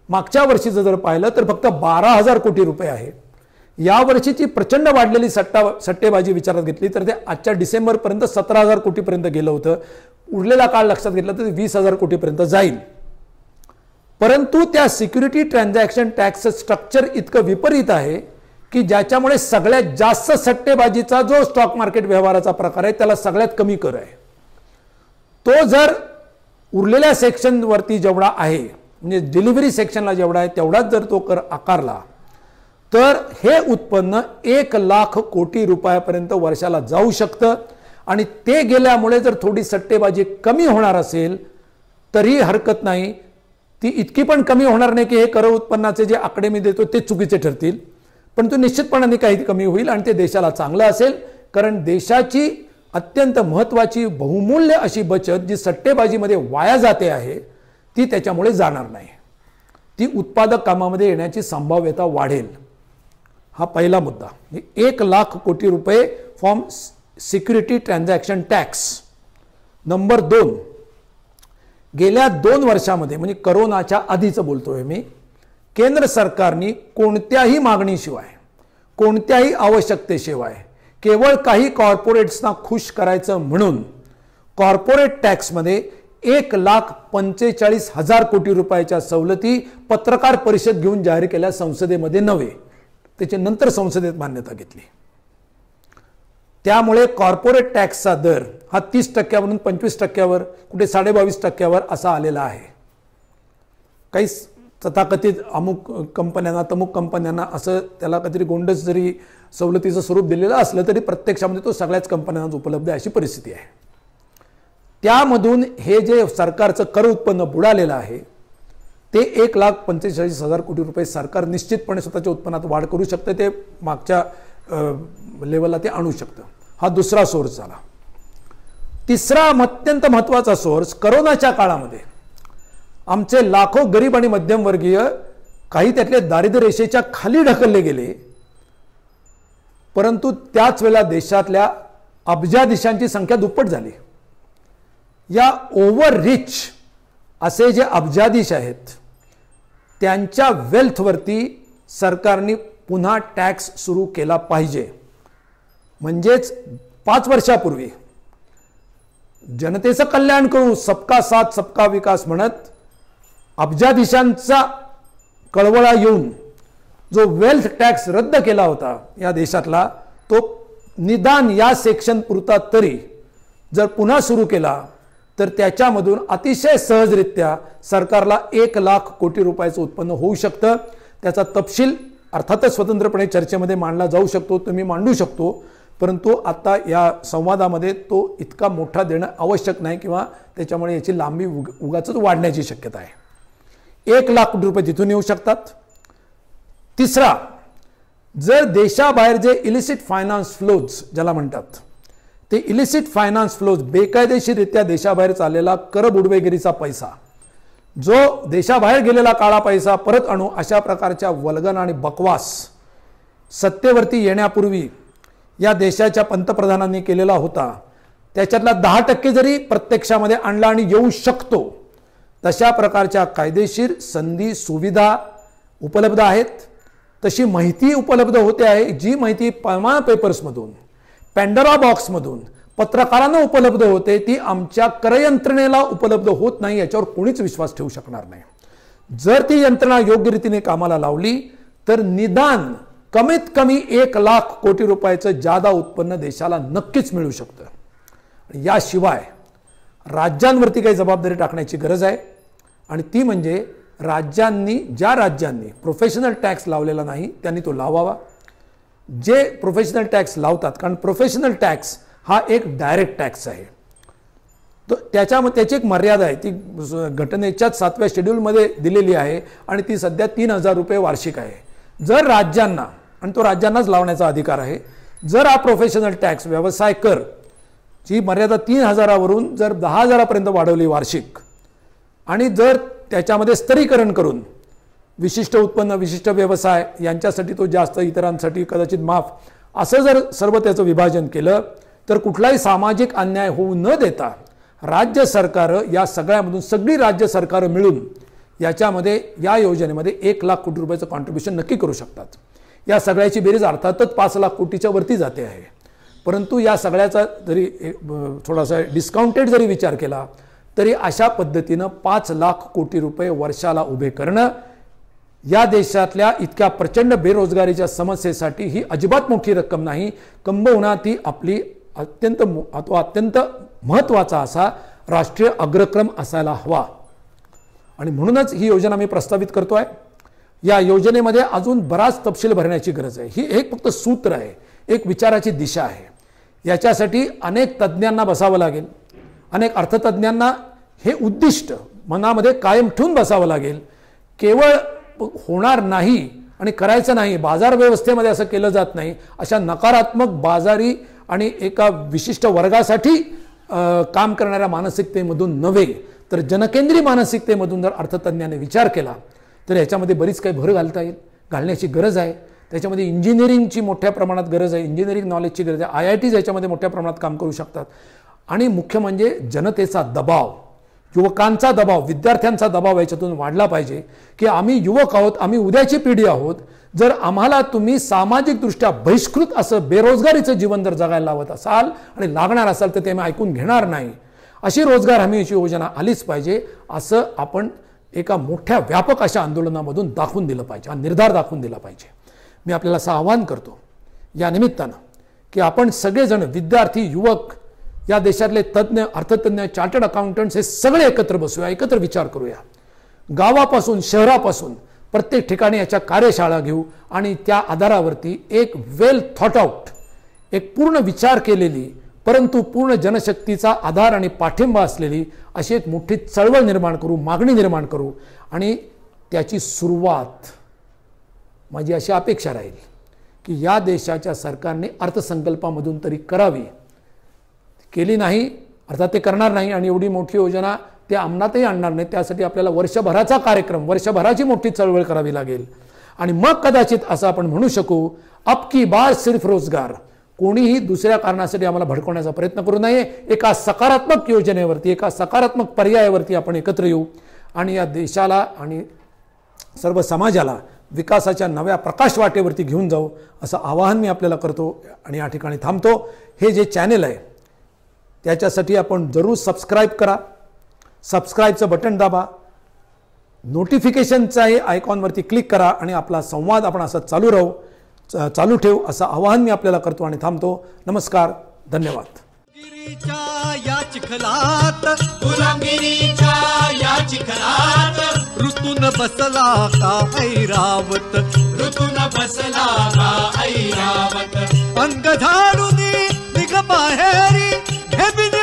मागच्या वर्षीचं जर पाहिलं तर फक्त 12,000 कोटी रुपये आहे. या वर्षीची प्रचंड वाढलेली सट्टेबाजी विचारात घेतली तर ते आजच्या डिसेंबरपर्यंत 17,000 कोटीपर्यंत गेलं होतं. उरलेला काळ लक्षात घेतला तर 20,000 कोटीपर्यंत जाईल. परंतु त्या सिक्युरिटी ट्रान्झॅक्शन टॅक्सचं स्ट्रक्चर इतकं विपरीत आहे की ज्याच्यामुळे सगळ्यात जास्त सट्टेबाजीचा जो स्टॉक मार्केट व्यवहाराचा प्रकार आहे त्याला सगळ्यात कमी कर आहे. तो जर उरलेल्या सेक्शनवरती जेवढा आहे म्हणजे डिलिव्हरी सेक्शनला जेवढा आहे तेवढाच जर तो कर आकारला तर हे उत्पन्न 1 लाख कोटी रुपयापर्यंत वर्षाला जाऊ शकतं. आणि ते गेल्यामुळे जर थोडी सट्टेबाजी कमी होणार असेल तरी हरकत नाही. ती इतकी पण कमी होणार नाही की हे कर उत्पन्नाचे जे आकडे मी देतो ते चुकीचे ठरतील, पण तो निश्चितपणाने काही कमी होईल आणि ते देशाला चांगलं असेल. कारण देशाची अत्यंत महत्त्वाची बहुमूल्य अशी बचत जी सट्टेबाजीमध्ये वाया जाते आहे ती त्याच्यामुळे जाणार नाही, ती उत्पादक कामामध्ये येण्याची संभाव्यता वाढेल. हा पहिला मुद्दा. 1,00,000 कोटी रुपये from security transaction tax. Number 2, गेल्या 2 वर्षामध्ये म्हणजे करोनाच्या आधीचं बोलतोय मी, केंद्र सरकारने कोणत्याही मागणीशिवाय, कोणत्याही आवश्यकतेशिवाय, केवळ काही कॉर्पोरेट्सना खुश करायचं म्हणून कॉर्पोरेट टॅक्समध्ये 1,45,000 कोटी रुपयाच्या सवलती पत्रकार परिषद घेऊन जाहीर केल्या, संसदेमध्ये नव्हे, त्याच्या नंतर संसदेत मान्यता घेतली. त्यामुळे कॉर्पोरेट टॅक्सचा दर हा 30% 25%, कुठे 22.5% असा आलेला आहे. काही तथाकथित अमुक कंपन्यांना तमुक कंपन्यांना असं त्याला काहीतरी गोंडस जरी सवलतीचं स्वरूप दिलेलं असलं तरी प्रत्यक्षामध्ये तो सगळ्याच कंपन्यांना उपलब्ध आहे अशी परिस्थिती आहे. त्यामधून हे जे सरकारचं कर उत्पन्न बुडालेलं आहे ते 1,45,000 कोटी रुपये सरकार निश्चितपणे स्वतःच्या उत्पन्नात वाढ करू शकतं, ते मागच्या लेवलला ते आणू शकतं. हा दुसरा सोर्स झाला. तिसरा अत्यंत महत्त्वाचा सोर्स, करोनाच्या काळामध्ये आमचे लाखो गरीब आणि मध्यमवर्गीय काही त्यातले दारिद्र्य रेषेच्या खाली ढकलले गेले, परंतु त्याच वेळेला देशातल्या अब्जाधीशांची संख्या दुप्पट झाली. या ओव्हर रिच असे जे अब्जाधीश आहेत त्यांच्या वेल्थवरती सरकारने पुन्हा टॅक्स सुरू केला पाहिजे. म्हणजेच 5 वर्षापूर्वी जनतेचं कल्याण करू, सबका साथ सबका विकास म्हणत अब्जाधीशांचा कळवळा येऊन जो वेल्थ टॅक्स रद्द केला होता या देशातला, तो निदान या सेक्शन पुरता तरी जर पुन्हा सुरू केला तर त्याच्यामधून अतिशय सहजरित्या सरकारला 1,00,000 कोटी रुपयाचं उत्पन्न होऊ शकतं. त्याचा तपशील अर्थातच स्वतंत्रपणे चर्चेमध्ये मांडला जाऊ शकतो, तुम्ही मांडू शकतो, परंतु आता या संवादामध्ये तो इतका मोठा देणं आवश्यक नाही किंवा त्याच्यामुळे याची लांबी उगाच वाढण्याची शक्यता आहे. 1,00,000 कोटी रुपये तिथून येऊ शकतात. तिसरा, जर देशाबाहेर जे इलिसिट फायनान्स फ्लोज ज्याला म्हणतात, ते इलिसिट फायनान्स फ्लोज बेकायदेशीररित्या देशाबाहेर चाललेला कर बुडवेगिरीचा पैसा, जो देशाबाहेर गेलेला काळा पैसा परत आणू अशा प्रकारच्या वल्गना आणि बकवास सत्तेवरती येण्यापूर्वी या देशाच्या पंतप्रधानांनी केलेला होता, त्याच्यातला 10% जरी प्रत्यक्षामध्ये आणला आणि येऊ शकतो तशा प्रकारच्या कायदेशीर संधी सुविधा उपलब्ध आहेत. तशी माहिती उपलब्ध होते आहे, जी माहिती पनामा पेपर्समधून, पॅन्डोरा बॉक्समधून पत्रकारांना उपलब्ध होते, ती आमच्या करयंत्रणेला उपलब्ध होत नाही, याच्यावर कोणीच विश्वास ठेवू शकणार नाही. जर ती यंत्रणा योग्य रीतीने कामाला लावली तर निदान कमीत कमी 1,00,000 कोटी रुपयाचं जादा उत्पन्न देशाला नक्कीच मिळू शकतं. याशिवाय राज्यांवरती काही जबाबदारी टाकण्याची गरज आहे, आणि ती म्हणजे ज्या राज्यांनी प्रोफेशनल टॅक्स लावलेला नाही त्यांनी तो लावावा. जे प्रोफेशनल टॅक्स लावतात, कारण प्रोफेशनल टॅक्स हा एक डायरेक्ट टॅक्स आहे, तो त्याची एक मर्यादा आहे, ती घटनेच्याच 7व्या शेड्यूलमध्ये दिलेली आहे आणि ती सध्या 3,000 रुपये वार्षिक आहे. जर राज्यांना, आणि तो राज्यांनाच लावण्याचा अधिकार आहे, जर हा प्रोफेशनल टॅक्स व्यवसाय कर ची मर्यादा 3,000वरून जर 10,000पर्यंत वाढवली वार्षिक, आणि जर त्याच्यामध्ये स्तरीकरण करून विशिष्ट उत्पन्न, विशिष्ट व्यवसाय यांच्यासाठी तो जास्त, इतरांसाठी कदाचित माफ, असं जर सर्व त्याचं विभाजन केलं तर कुठलाही सामाजिक अन्याय होऊ न देता राज्य सरकारं, या सगळ्यामधून सगळी राज्य सरकारं मिळून याच्यामध्ये, या योजनेमध्ये 1,00,000 कोटी रुपयाचं कॉन्ट्रीब्युशन नक्की करू शकतात. या सगळ्याची बेरीज अर्थातच 5,00,000 कोटीच्या वरती जाते आहे, परंतु या सगळ्याचा जरी थोडासा डिस्काउंटेड जरी विचार केला तरी अशा पद्धतीनं 5,00,000 कोटी रुपये वर्षाला उभे करणं या देशातल्या इतक्या प्रचंड बेरोजगारीच्या समस्येसाठी ही अजिबात मोठी रक्कम नाही. किंबहुना ती आपली अत्यंत महत्त्वाचा असा राष्ट्रीय अग्रक्रम असायला हवा, आणि म्हणूनच ही योजना मी प्रस्तावित करतोय. या योजनेमध्ये अजून बराच तपशील भरण्याची गरज आहे. ही एक फक्त सूत्र आहे, एक विचाराची दिशा आहे. याच्यासाठी अनेक तज्ज्ञांना बसावं लागेल, अनेक अर्थतज्ज्ञांना हे उद्दिष्ट मनामध्ये कायम ठेवून बसावं लागेल. केवळ होणार नाही आणि करायचं नाही, बाजार व्यवस्थेमध्ये असं केलं जात नाही, अशा नकारात्मक बाजारी आणि एका विशिष्ट वर्गासाठी काम करणाऱ्या मानसिकतेमधून नव्हे तर जनकेंद्री मानसिकतेमधून जर अर्थतज्ञाने विचार केला तर याच्यामध्ये बरीच काही भर घालता येईल, घालण्याची गरज आहे. त्याच्यामध्ये इंजिनिअरिंगची मोठ्या प्रमाणात गरज आहे, इंजिनिअरिंग नॉलेजची गरज आहे. IITs याच्यामध्ये मोठ्या प्रमाणात काम करू शकतात. आणि मुख्य म्हणजे जनतेचा दबाव, युवकांचा दबाव, विद्यार्थ्यांचा दबाव याच्यातून वाढला पाहिजे की आम्ही युवक आहोत, आम्ही उद्याची पिढी आहोत. जर आम्हाला तुम्ही सामाजिकदृष्ट्या बहिष्कृत असं बेरोजगारीचं जीवन जर जगायला लावत असाल आणि लागणार असाल तर ते आम्ही ऐकून घेणार नाही. अशी रोजगार हमीची योजना आलीच पाहिजे असं आपण एका मोठ्या व्यापक अशा आंदोलनामधून दाखवून दिलं पाहिजे, हा निर्धार दाखवून दिला पाहिजे. मी आपल्याला असं आवाहन करतो या निमित्तानं की आपण सगळेजण विद्यार्थी, युवक, या देशातले तज्ज्ञ, अर्थतज्ञ, चार्टर्ड अकाउंटंट्स हे सगळे एकत्र बसूया, एकत्र विचार करूया. गावापासून शहरापासून प्रत्येक ठिकाणी याच्या कार्यशाळा घेऊ आणि त्या आधारावरती एक वेल थॉट आउट, एक पूर्ण विचार केलेली परंतु पूर्ण जनशक्तीचा आधार आणि पाठिंबा असलेली अशी एक मोठी चळवळ निर्माण करू, मागणी निर्माण करू. आणि त्याची सुरुवात माझी अशी अपेक्षा राहील की या देशाच्या सरकारने अर्थसंकल्पामधून तरी करावी. केली नाही, अर्थात ते करणार नाही आणि एवढी मोठी योजना ते अंमलातही आणणार नाही. त्यासाठी आपल्याला वर्षभराचा कार्यक्रम, वर्षभराची मोठी चळवळ करावी लागेल. आणि मग कदाचित असं आपण म्हणू शकू, अब की बार सिर्फ रोजगार. कोणीही दुसऱ्या कारणासाठी आम्हाला भडकवण्याचा प्रयत्न करू नये. एका सकारात्मक योजनेवरती, एका सकारात्मक पर्यायावरती आपण एकत्र येऊ आणि या देशाला आणि सर्व समाजाला विकासाच्या नव्या प्रकाशवाटेवरती घेऊन जाऊ असं आवाहन मी आपल्याला करतो आणि या ठिकाणी थांबतो. हे जे चॅनेल आहे त्याच्यासाठी आपण जरूर सबस्क्राईब करा, सबस्क्राईबचं बटन दाबा, नोटिफिकेशनचाही आयकॉनवरती क्लिक करा आणि आपला संवाद आपण असा चालू ठेवू असं आवाहन मी आपल्याला करतो आणि थांबतो. नमस्कार, धन्यवाद. गिरीच्या या चिखलात, गुलामगिरीच्या या चिखलात ऋतून बसला का ऐरावत, ऋतून बसला का ऐरावत. अंग झाडून निघ बाहेरी, घे बिन